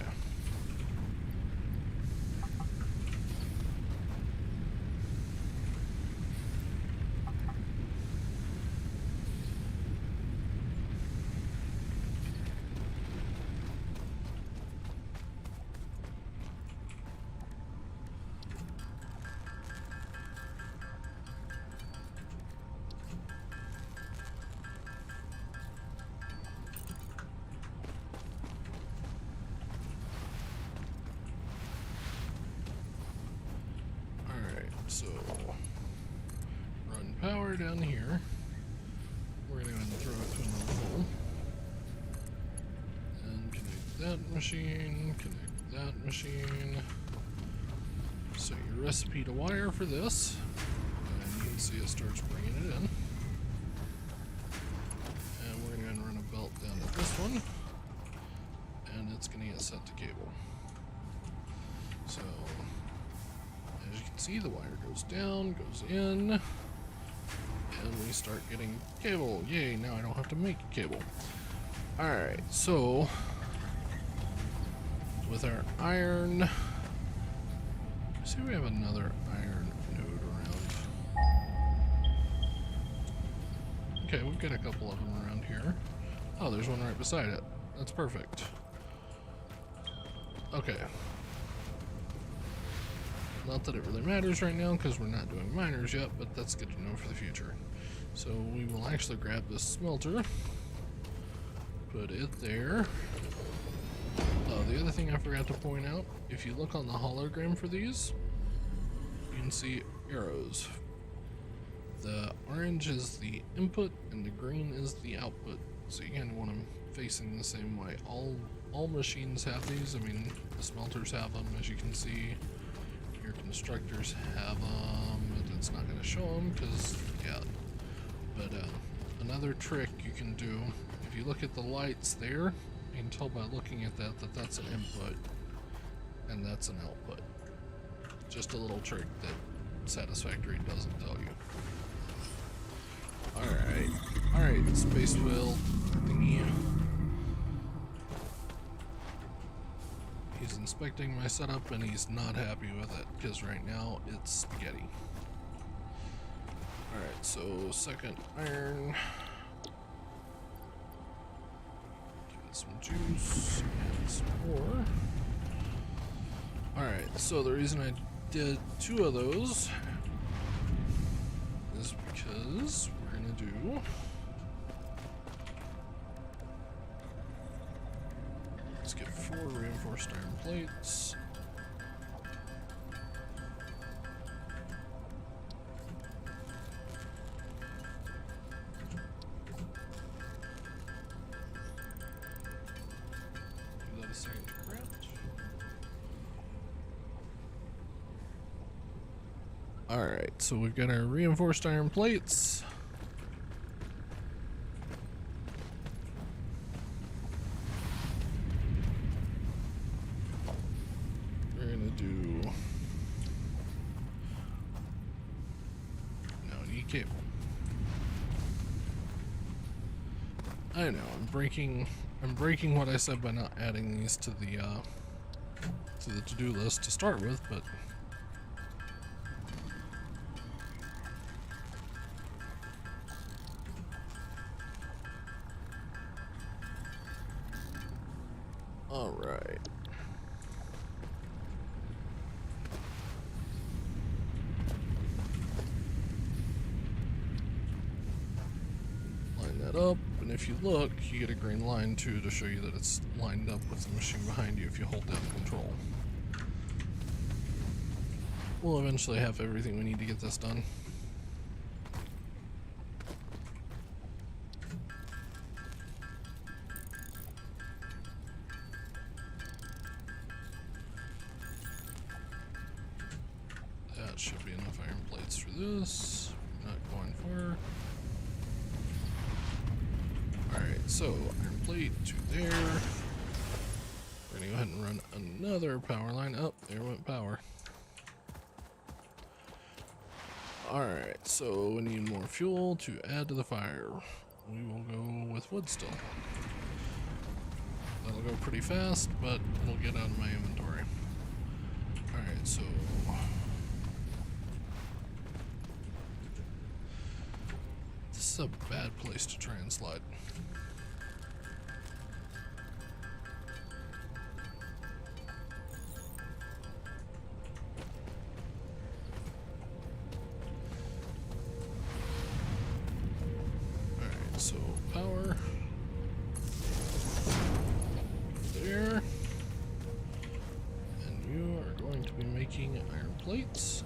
So, run power down here. We're going to go ahead and throw it to another hole. And connect that machine, connect that machine. Set your recipe to wire for this. And you can see it starts bringing it in. And we're going to go ahead and run a belt down to this one. And it's going to get set to cable. So, as you can see, the wire goes down, goes in, and we start getting cable. Yay, now I don't have to make cable. Alright, so with our iron, see, we have another iron node around. Okay, we've got a couple of them around here. Oh, there's one right beside it. That's perfect. Okay. Not that it really matters right now because we're not doing miners yet, but that's good to know for the future. So we will actually grab this smelter, put it there. The other thing I forgot to point out, if you look on the hologram for these, you can see arrows. The orange is the input and the green is the output. So you kind of want them facing the same way. All machines have these. I mean, the smelters have them, as you can see. Your constructors have them, but it's not going to show them because, yeah. But another trick you can do, if you look at the lights there, you can tell by looking at that that's an input and that's an output. Just a little trick that Satisfactory doesn't tell you. Alright, space wheel thingy. He's inspecting my setup and he's not happy with it because right now it's spaghetti. Alright, so second iron. Give it some juice and some more. Alright, so the reason I did 2 of those is because we're gonna do let's get 4 4 reinforced iron plates. Give that a second to craft. Alright, so we've got our reinforced iron plates. We're gonna do... No, need cable. I know, I'm breaking what I said by not adding these to the to-do list to start with, but all right. Line that up, and if you look, you get a green line too to show you that it's lined up with the machine behind you if you hold down control. We'll eventually have everything we need to get this done. That should be enough iron plates for this. Not going far. Alright, so iron plate to there. We're gonna go ahead and run another power line. Oh, there went power. Alright, so we need more fuel to add to the fire. We will go with wood still. That'll go pretty fast, but it'll get out of my inventory. Alright, so this is a bad place to try and slide. Alright, so power there. And you are going to be making iron plates.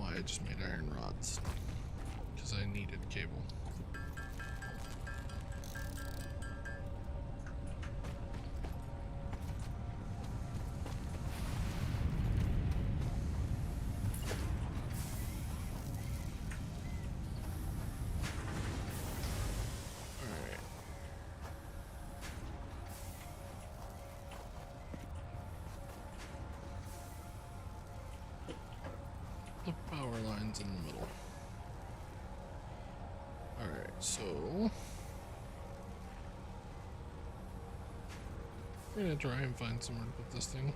I just made iron rods because I needed cable. Alright. The power line's in the middle. Alright, so we're gonna try and find somewhere to put this thing.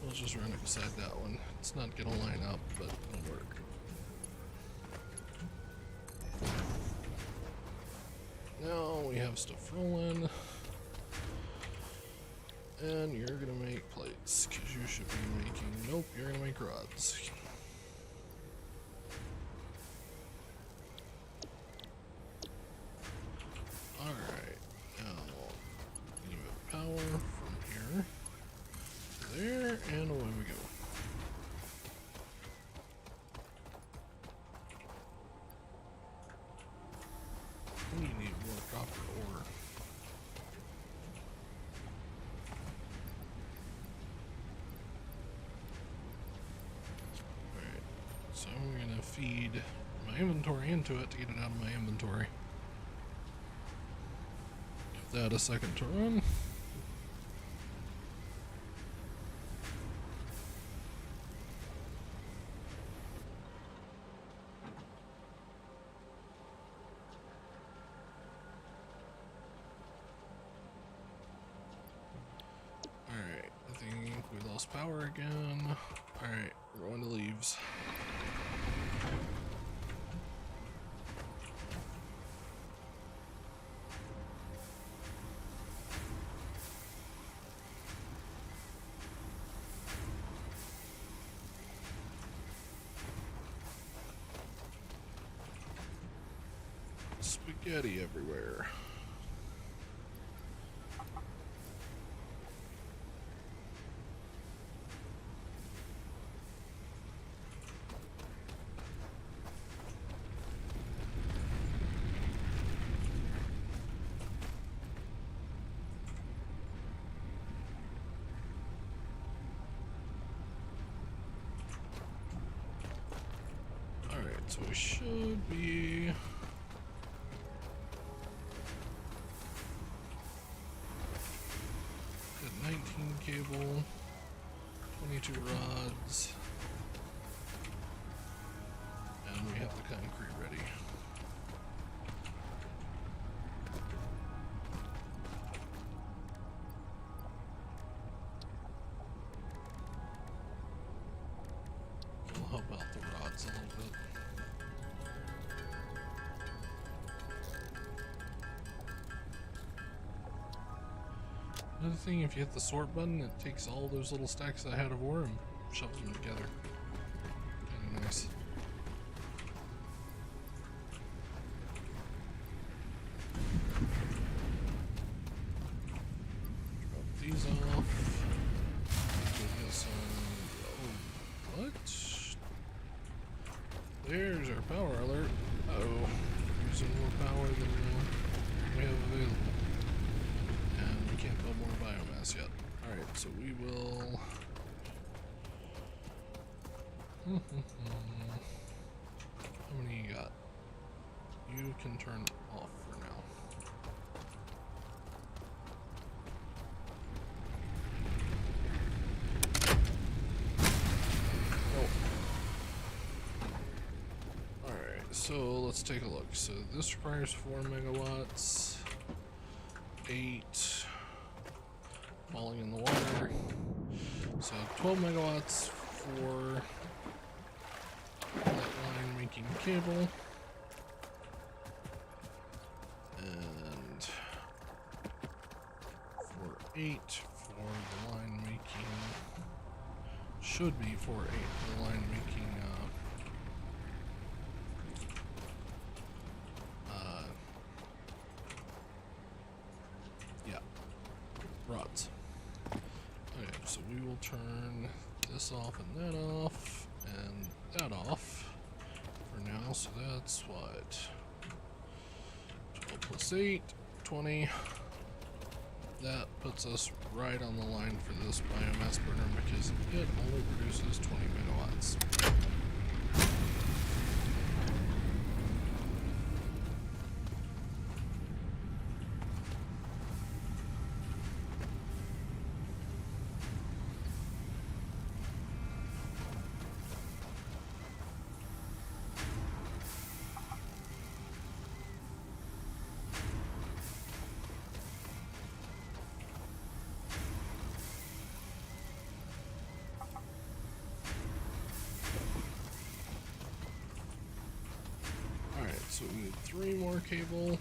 We'll just run it beside that one. It's not gonna line up, but it'll work. Now we have stuff rolling. And you're gonna make plates, because you should be making... Nope, you're gonna make rods. Alright, now give it power from here to there, and away we go. We need more copper ore. So I'm gonna feed my inventory into it to get it out of my inventory. Give that a second to run. Alright, I think we lost power again. Alright, we're going to leaves. spaghetti everywhere. Alright, so we should be... got 19 cable, 22 rods, and we have the concrete ready. We'll help out the rods a little bit. Another thing, if you hit the sort button, it takes all those little stacks I had of ore and shoves them together. Kinda nice. Drop these off. Put this on. Oh, what? There's our power alert. Uh-oh. Using more power than we have available. And we can't build more biomass yet. Alright, so we will... How many you got? You can turn off for now. Oh. Alright, so let's take a look. So this requires 4 megawatts. 8 falling in the water, so 12 megawatts for that line making cable, and for 8 for the line making, should be for 8 for the line making rods. Okay, so we will turn this off and that off and that off for now. So that's what, 12 plus 8, 20. That puts us right on the line for this biomass burner because it only produces 20 megawatts. So we need 3 more cable.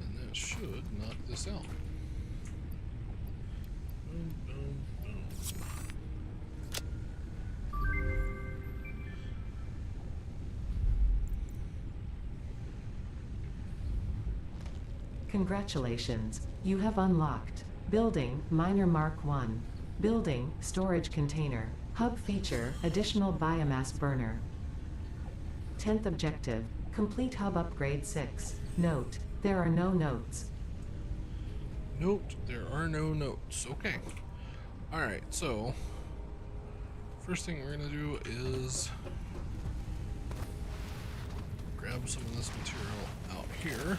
And that should knock this out. Boom, boom, boom. Congratulations, you have unlocked Building Miner Mark 1. Building Storage Container. Hub feature Additional Biomass Burner. 10th objective, complete hub upgrade 6. Note, there are no notes. Note, there are no notes. Okay. Alright, so first thing we're gonna do is grab some of this material out here.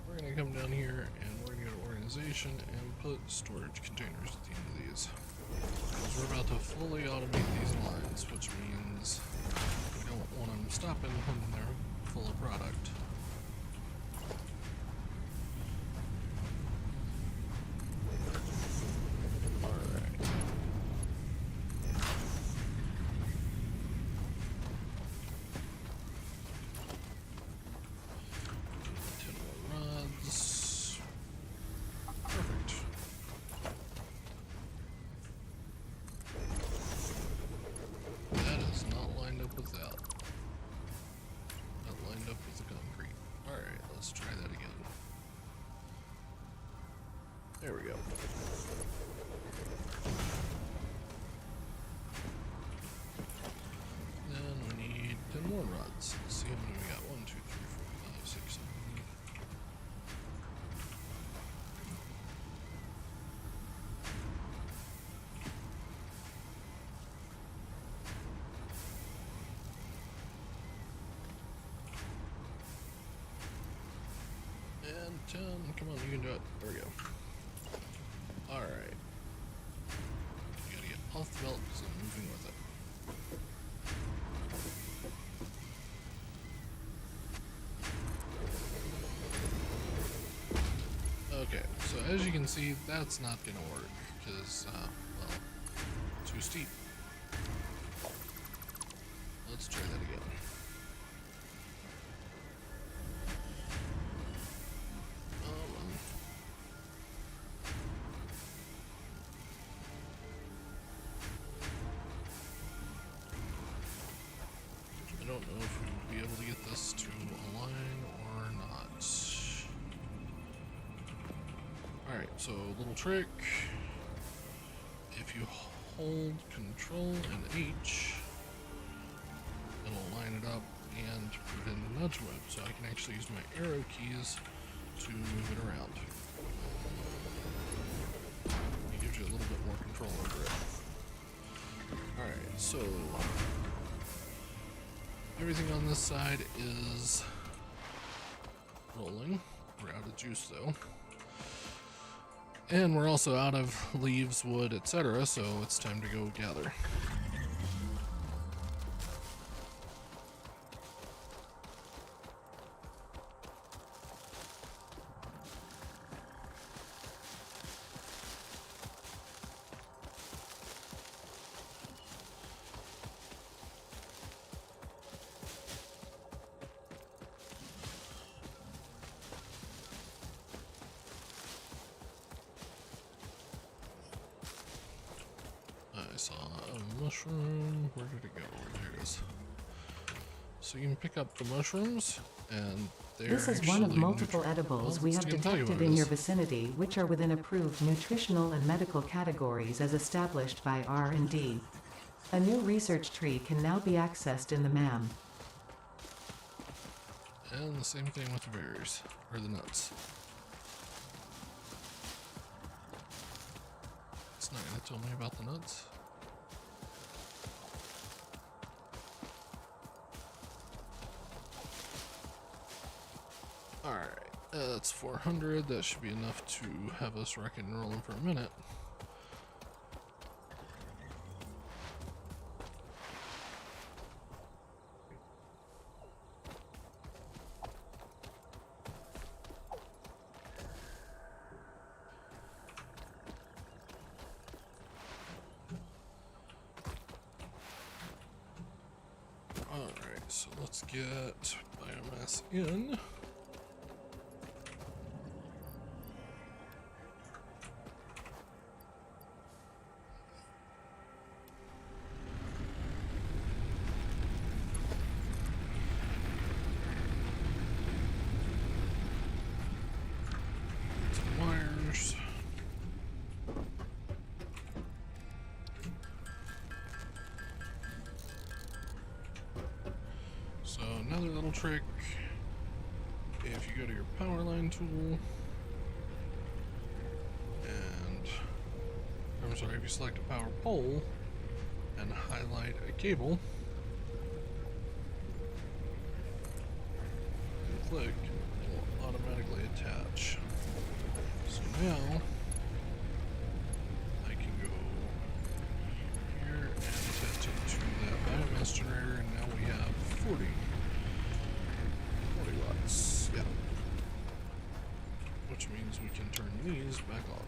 We're gonna come down here and we're gonna go to organization and put storage containers at the end of these. Because we're about to fully automate these lines, which means we don't want them stopping when they're full of product. There we go. Then we need 10 more rods. Let's see how many we got. 1, 2, 3, 4, 5, 6, 7. And 10. Come on, you can do it. There we go. Alright. You gotta get off the belt because I'm moving with it. Okay, so as you can see, that's not gonna work because, well, too steep. Let's try that again. I don't know if we would be able to get this to align or not. Alright, so little trick. If you hold Control and H, it'll line it up and put it in nudge mode, so I can actually use my arrow keys to move it around. It gives you a little bit more control over it. Alright, so everything on this side is rolling. We're out of juice though. And we're also out of leaves, wood, etc., so it's time to go gather. I saw a mushroom. Where did it go? There it is. So you can pick up the mushrooms, and they're This is one of actually multiple edibles we have detected in your vicinity which are within approved nutritional and medical categories as established by R&D. A new research tree can now be accessed in the MAM. And the same thing with the berries, or the nuts. It's not going to tell me about the nuts. Alright, that's 400. That should be enough to have us rocking and rolling for a minute. Alright, so let's get biomass in. Some wires. So another little trick, if you go to your power line tool, and, I'm sorry, if you select a power pole and highlight a cable, and click, it will automatically attach. So now, I can go here and attach it to that biomass generator, and now we have 40 watts, yeah. Which means we can turn these back on.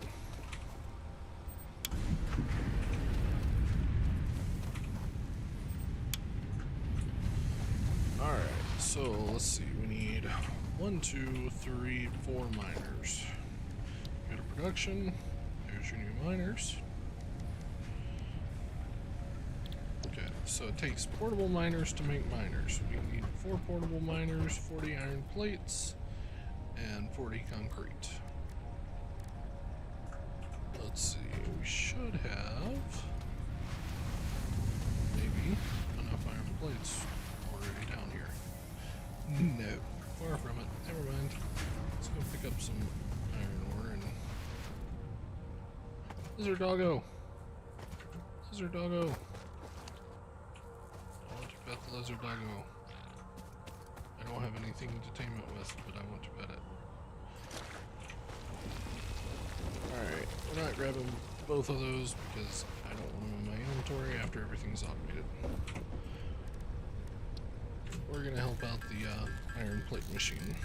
Alright, so let's see, we need 1, 2, 3, 4 miners. Go to production, there's your new miners. Okay, so it takes portable miners to make miners. We need 4 portable miners, 40 iron plates, and 40 concrete. let's see. We should have maybe enough iron plates already down here. No, far from it. Never mind. Let's go pick up some iron ore and lizard doggo. Lizard doggo. I want to pet the lizard doggo. I don't have anything to tame it with, but I want to pet it. Alright, we're not grabbing both of those because I don't want them in my inventory after everything's automated. We're gonna help out the iron plate machine.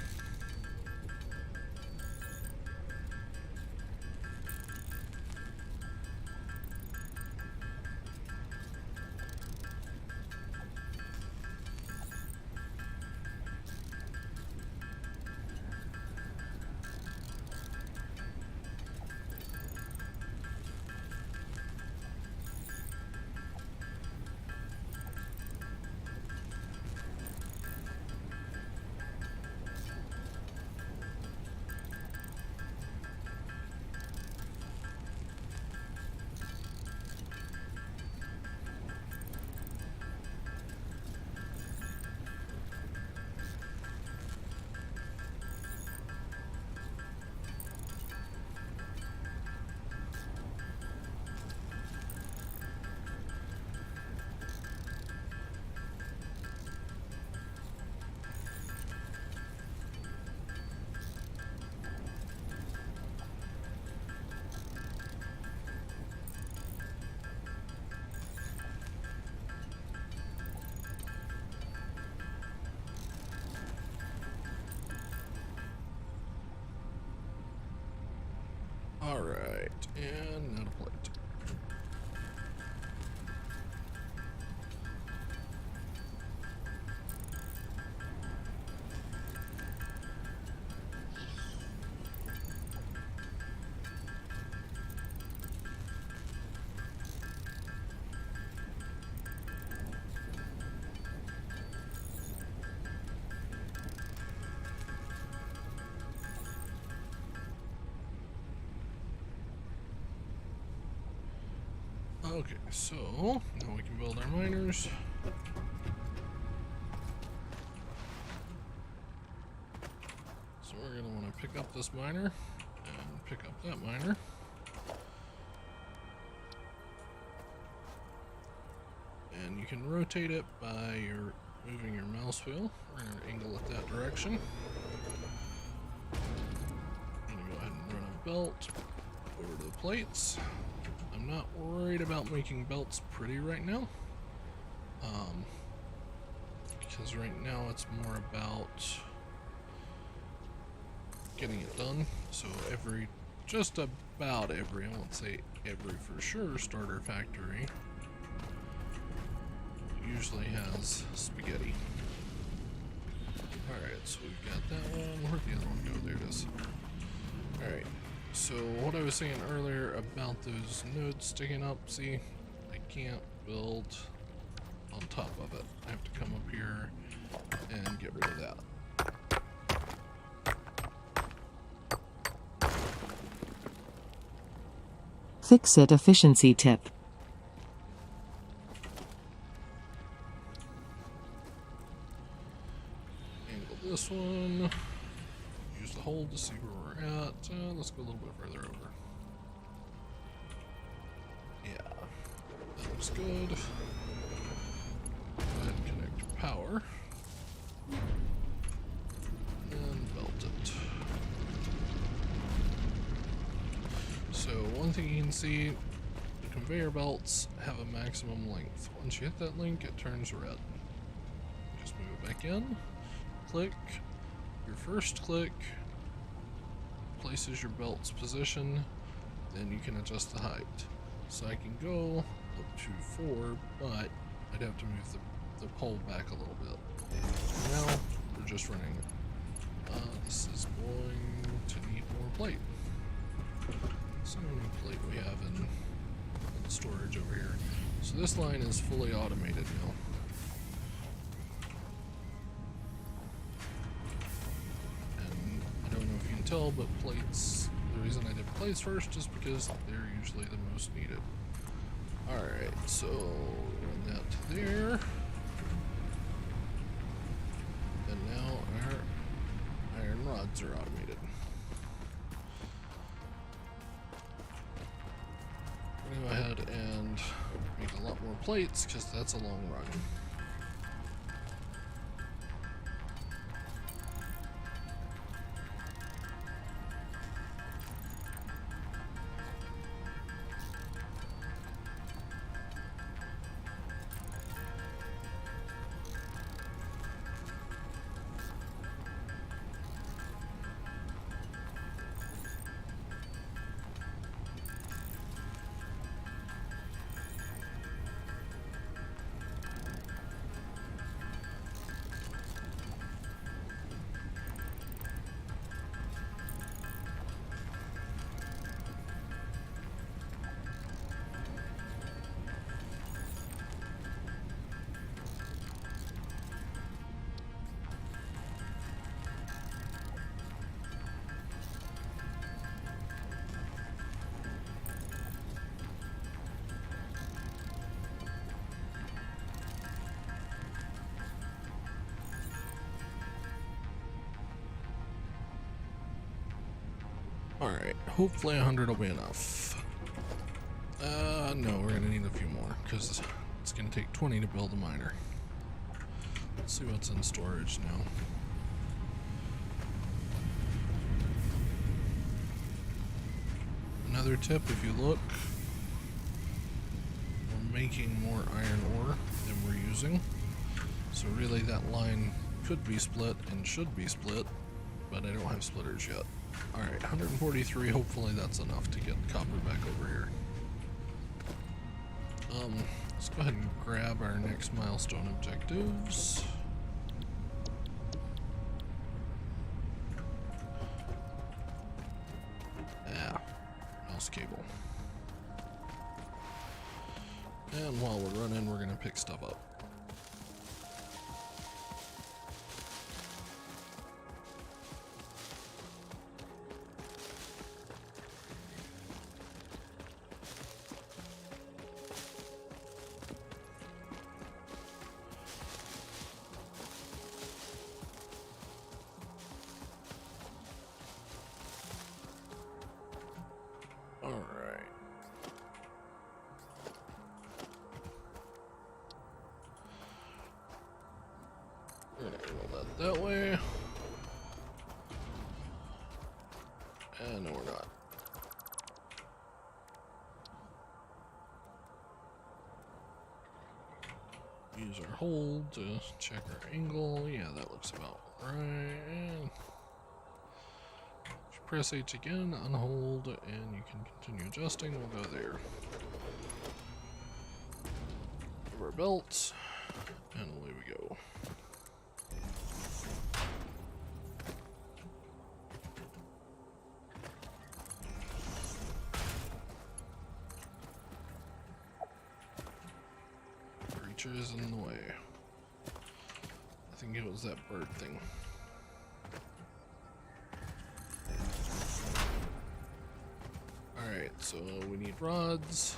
Alright, and now to plate. Okay, so now we can build our miners. So we're going to want to pick up this miner and pick up that miner. And you can rotate it by moving your mouse wheel. We're going to angle it that direction. I'm going to go ahead and run a belt over to the plates. I'm not worried about making belts pretty right now, because right now it's more about getting it done. So just about every, I won't say every for sure, starter factory usually has spaghetti. Alright, so we've got that one. Where'd the other one go? There it is. Alright. So what I was saying earlier about those nodes sticking up, see, I can't build on top of it. I have to come up here and get rid of that. Fix-it efficiency tip. Angle this one. Use the hold to see where we're at. Let's go a little bit further over. Yeah, that looks good. Go ahead and connect power. And belt it. So one thing you can see, the conveyor belts have a maximum length. Once you hit that link, it turns red. Just move it back in. Click. Your first click places your belt's position, then you can adjust the height. So I can go up to 4, but I'd have to move the pole back a little bit. Now we're just running. This is going to need more plate. So how many plate we have in storage over here. So this line is fully automated now. And I don't know if you can tell, but plates, the reason I did plates first is because they're usually the most needed. Alright, so run that to there. And now our iron rods are automated. We're gonna go ahead and make a lot more plates because that's a long run. Alright, hopefully 100 will be enough. No, we're gonna need a few more, because it's gonna take 20 to build a miner. Let's see what's in storage now. Another tip, if you look, we're making more iron ore than we're using. So really that line could be split and should be split, but I don't have splitters yet. Alright, 143, hopefully that's enough to get copper back over here. Let's go ahead and grab our next milestone objectives. Mouse cable. And while we're running, we're gonna pick stuff up. That way. And no, we're not. Use our hold to check our angle. Yeah, that looks about right. And if you press H again, unhold, and you can continue adjusting. We'll go there. Grab our belts, and away we go. Is in the way. I think it was that bird thing. Alright, so we need rods.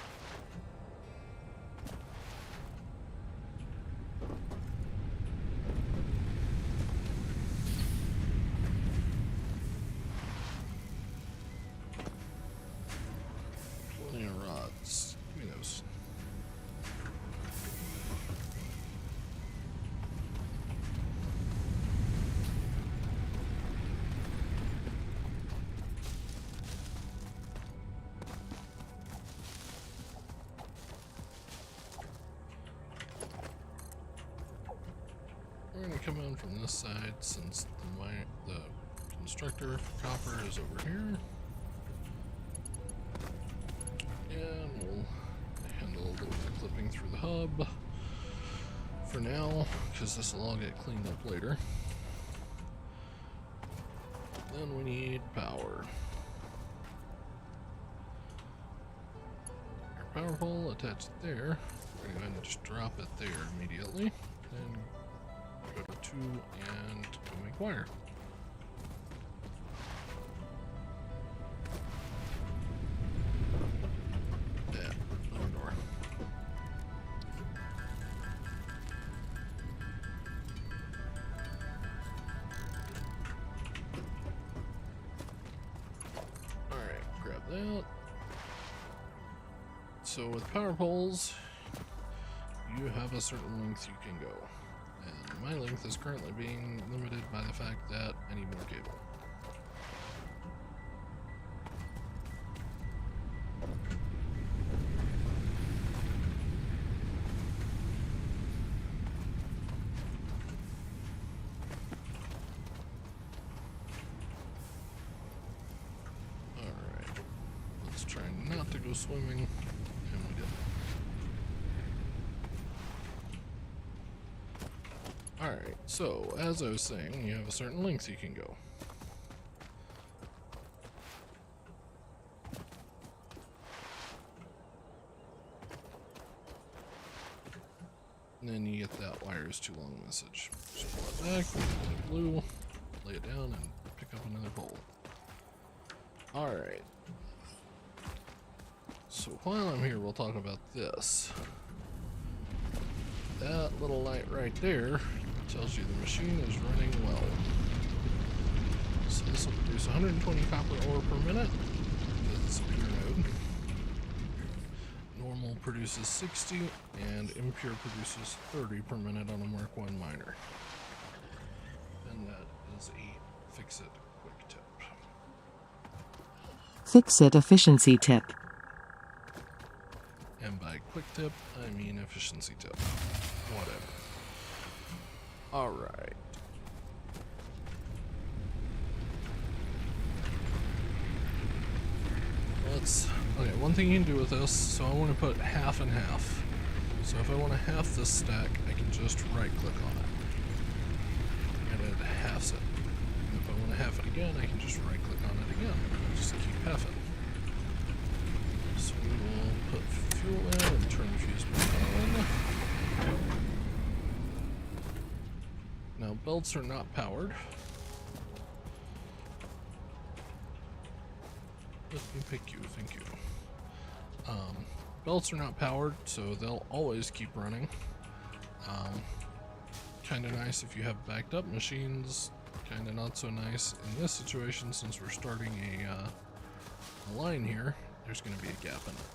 Plenty of rods. Give me those. We're going to come in from this side since the constructor for copper is over here. And we'll handle a little bit of clipping through the hub for now, because this will all get cleaned up later. Then we need power. Our power pole attached there. We're going to go ahead and just drop it there immediately. Then go to 2 and go make wire. so with power poles, you have a certain length you can go. And my length is currently being limited by the fact that I need more cable. Alright, let's try not to go swimming, and we did. Alright, so as I was saying, you have a certain length you can go. And then you get that wire is too long message. Just pull it back, hit blue, lay it down, and pick up another pole. Alright. So while I'm here, we'll talk about this. That little light right there tells you the machine is running well. So this will produce 120 copper ore per minute. That's a pure node. Normal produces 60, and impure produces 30 per minute on a Mark 1 miner. And that is a fix-it quick tip. Fix-it efficiency tip. And by quick tip, I mean efficiency tip. Whatever. Alright. Okay, one thing you can do with this, so I want to put half and half. So if I want to half this stack, I can just right click on it. And it halves it. And if I want to half it again, I can just right click on it again. Just keep halving. So we will put fuel in and turn the fuse back on. Now belts are not powered. Let me pick you, thank you. Belts are not powered, so they'll always keep running. Kinda nice if you have backed up machines, kinda not so nice in this situation since we're starting a line here. There's gonna be a gap in it.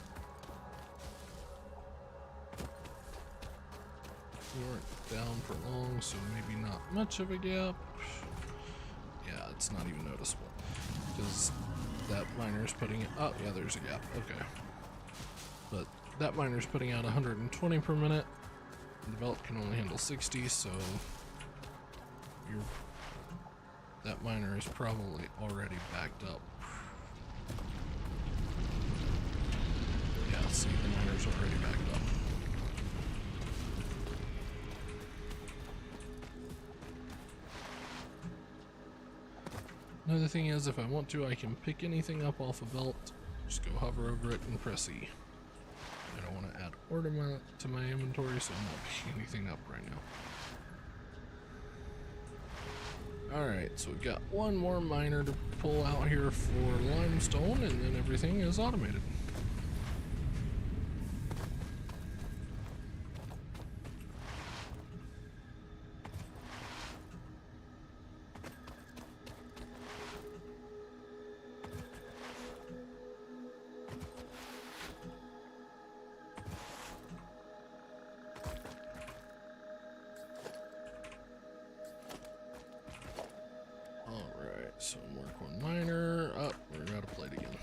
We weren't down for long, so maybe not much of a gap. Yeah, it's not even noticeable because that miner's putting it up. Yeah, there's a gap. Okay. But that miner's putting out 120 per minute. The belt can only handle 60, so that miner is probably already backed up. Yeah, see, the miner's already backed up. Another thing is, if I want to, I can pick anything up off a belt, just go hover over it and press E. I don't want to add ore to my inventory, so I'm not picking anything up right now. Alright, so we've got one more miner to pull out here for limestone, and then everything is automated. So mark one miner. Oh, we're out of plate again.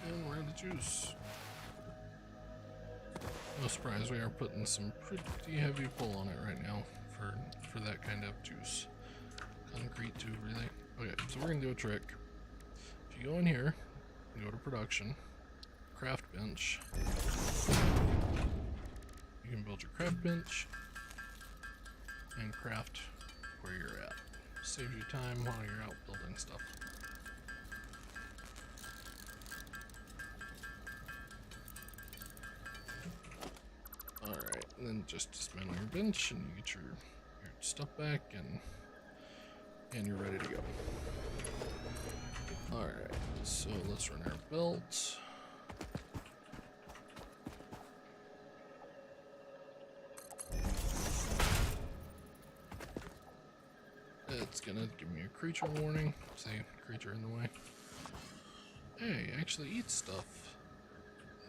And we're out of juice. No surprise, we are putting some pretty heavy pull on it right now for that kind of juice. Concrete tube, really. Okay, so we're gonna do a trick. If you go in here, you go to production, craft bench. You can build your craft bench and craft where you're at. Saves you time while you're out building stuff. Alright, and then just dismantle your bench, and you get your stuff back, and you're ready to go. Alright, so let's run our belt. It's gonna give me a creature warning. Say, creature in the way. Hey, actually eats stuff.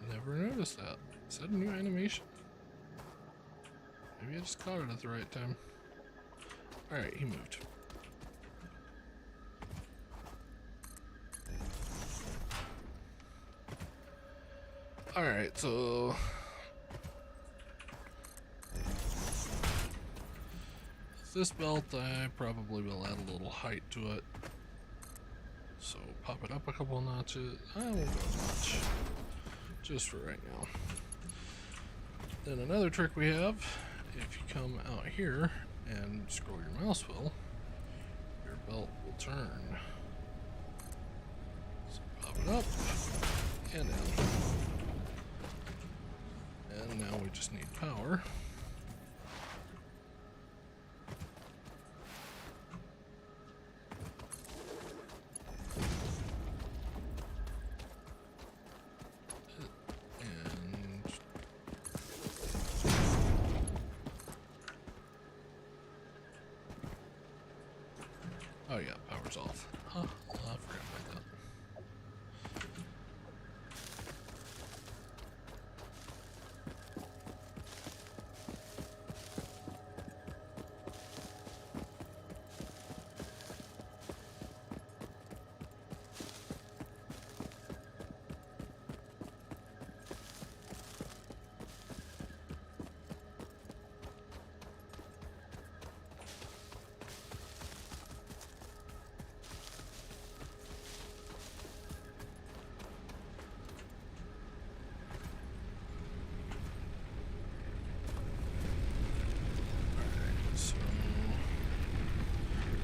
Never noticed that. Is that a new animation? Maybe I just caught it at the right time. Alright, he moved. Alright, so this belt, I probably will add a little height to it. So pop it up a couple notches. I won't go a notch, just for right now. Then another trick we have, if you come out here and scroll your mouse wheel, your belt will turn. So pop it up and down. And now we just need power. Oh yeah, power's off. Huh, I forgot about that.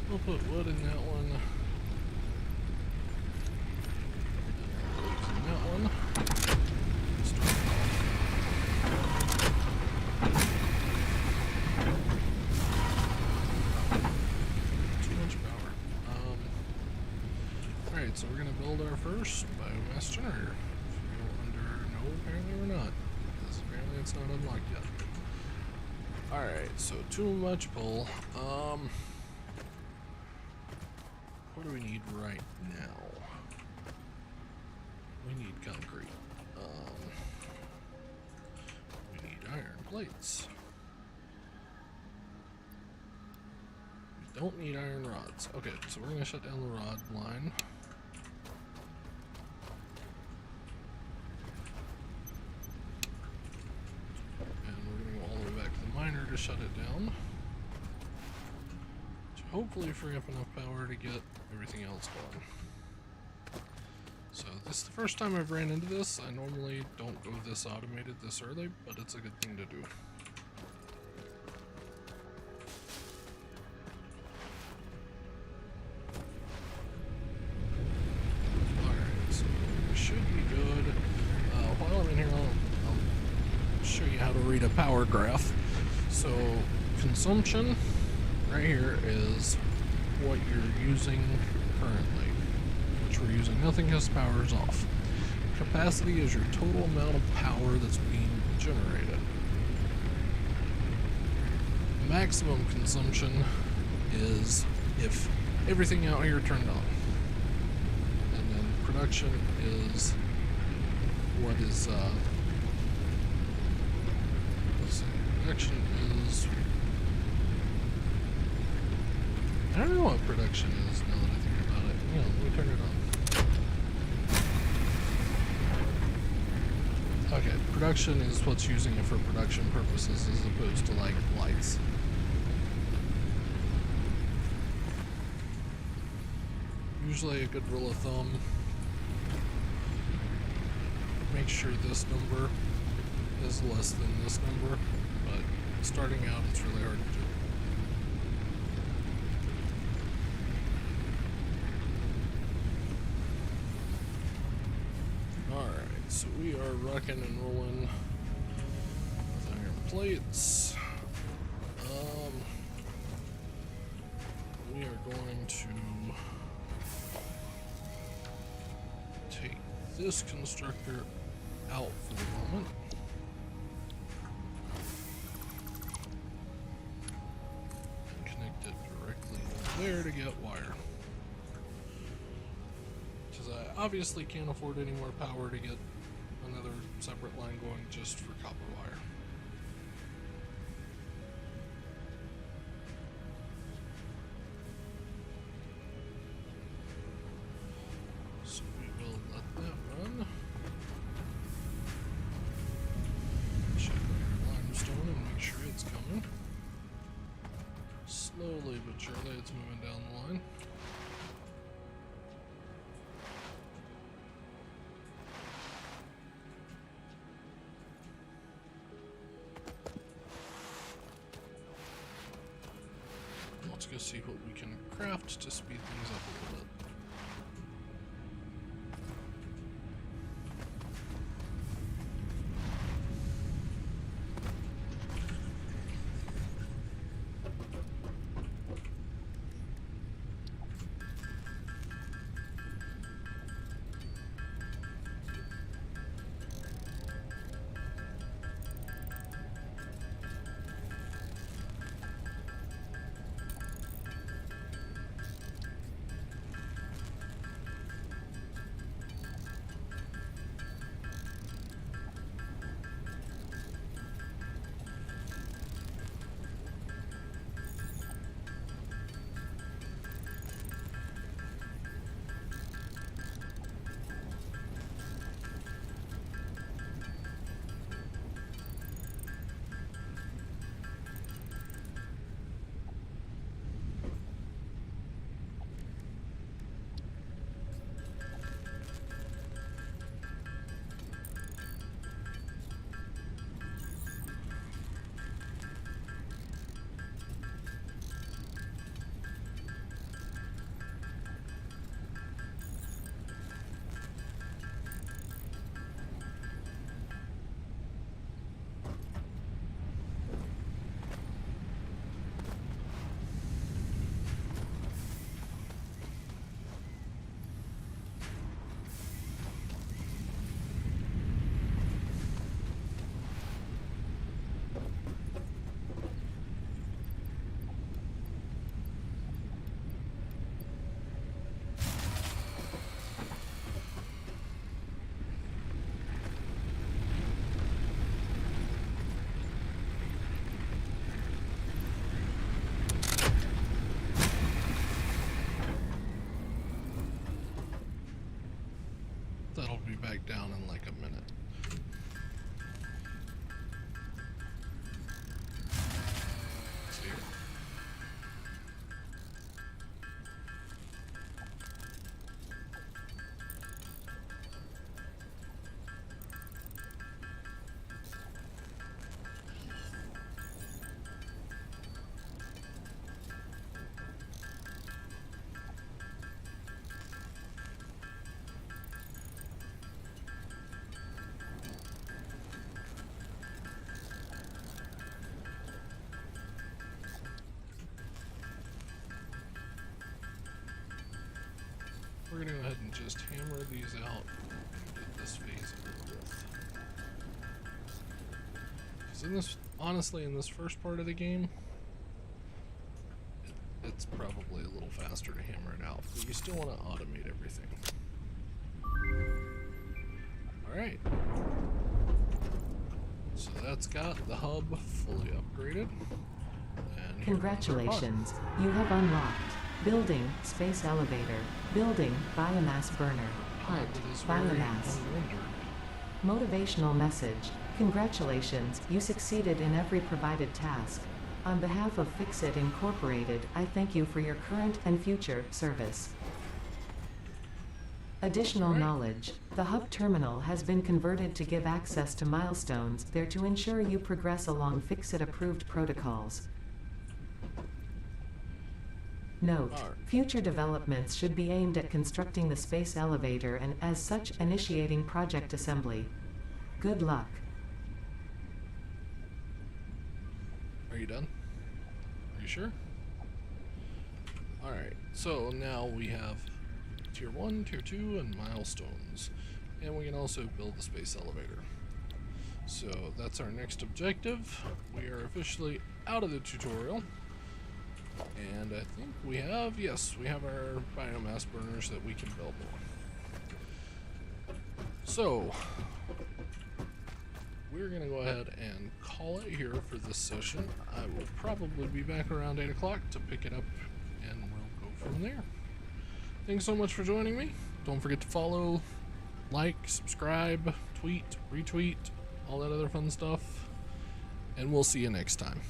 We'll put wood in that one. In that one. Too much power. Alright, so we're gonna build our first biomass generator. No, apparently we're not. Because apparently it's not unlocked yet. Alright, so too much pull. What do we need right now? We need concrete. We need iron plates. We don't need iron rods. Okay, so we're gonna shut down the rod line. And we're gonna go all the way back to the miner to shut it down. Hopefully free up enough power to get everything else going. So this is the first time I've ran into this. I normally don't go this automated this early, but it's a good thing to do. Alright, so we should be good. While I'm in here, I'll show you how to read a power graph. So consumption right here is what you're using currently, which we're using nothing because power is off. Capacity is your total amount of power that's being generated. Maximum consumption is if everything out here turned on. And then production is what is, let's see, production is, I don't know what production is now that I think about it. You know, let me turn it on. Okay, production is what's using it for production purposes as opposed to like lights. Usually a good rule of thumb, make sure this number is less than this number, but starting out it's really hard to do. Alright, so we are rocking and rolling with iron plates. We are going to take this constructor out for the moment. And connect it directly there to get wire. Because I obviously can't afford any more power to get another separate line going just for copper wire. So we will let that run. Check our limestone and make sure it's coming. Slowly but surely it's moving down the line. Let's go see what we can craft to speed things up a little bit. That'll be back down in like a minute. See? We're gonna go ahead and just hammer these out and get this phase over with. Because in this, honestly, in this first part of the game, it's probably a little faster to hammer it out, but you still want to automate everything. Alright. So that's got the hub fully upgraded. And Congratulations, you have unlocked building, space elevator, building, biomass burner, part, it is very biomass. unrendered. Motivational message. Congratulations, you succeeded in every provided task. On behalf of Fixit Incorporated, I thank you for your current and future service. Additional knowledge. The hub terminal has been converted to give access to milestones there to ensure you progress along Fixit-approved protocols. Note, future developments should be aimed at constructing the space elevator and, as such, initiating project assembly. Good luck. Are you done? Are you sure? Alright, so now we have Tier 1, Tier 2, and milestones. And we can also build the space elevator. So that's our next objective. We are officially out of the tutorial. And I think we have, yes, we have our biomass burners that we can build more. So, we're going to go ahead and call it here for this session. I will probably be back around 8 o'clock to pick it up, and we'll go from there. Thanks so much for joining me. Don't forget to follow, like, subscribe, tweet, retweet, all that other fun stuff. And we'll see you next time.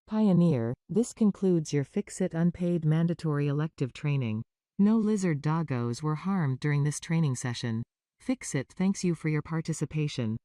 Pioneer, this concludes your Fix-It unpaid mandatory elective training. No lizard doggos were harmed during this training session. Fix-It thanks you for your participation.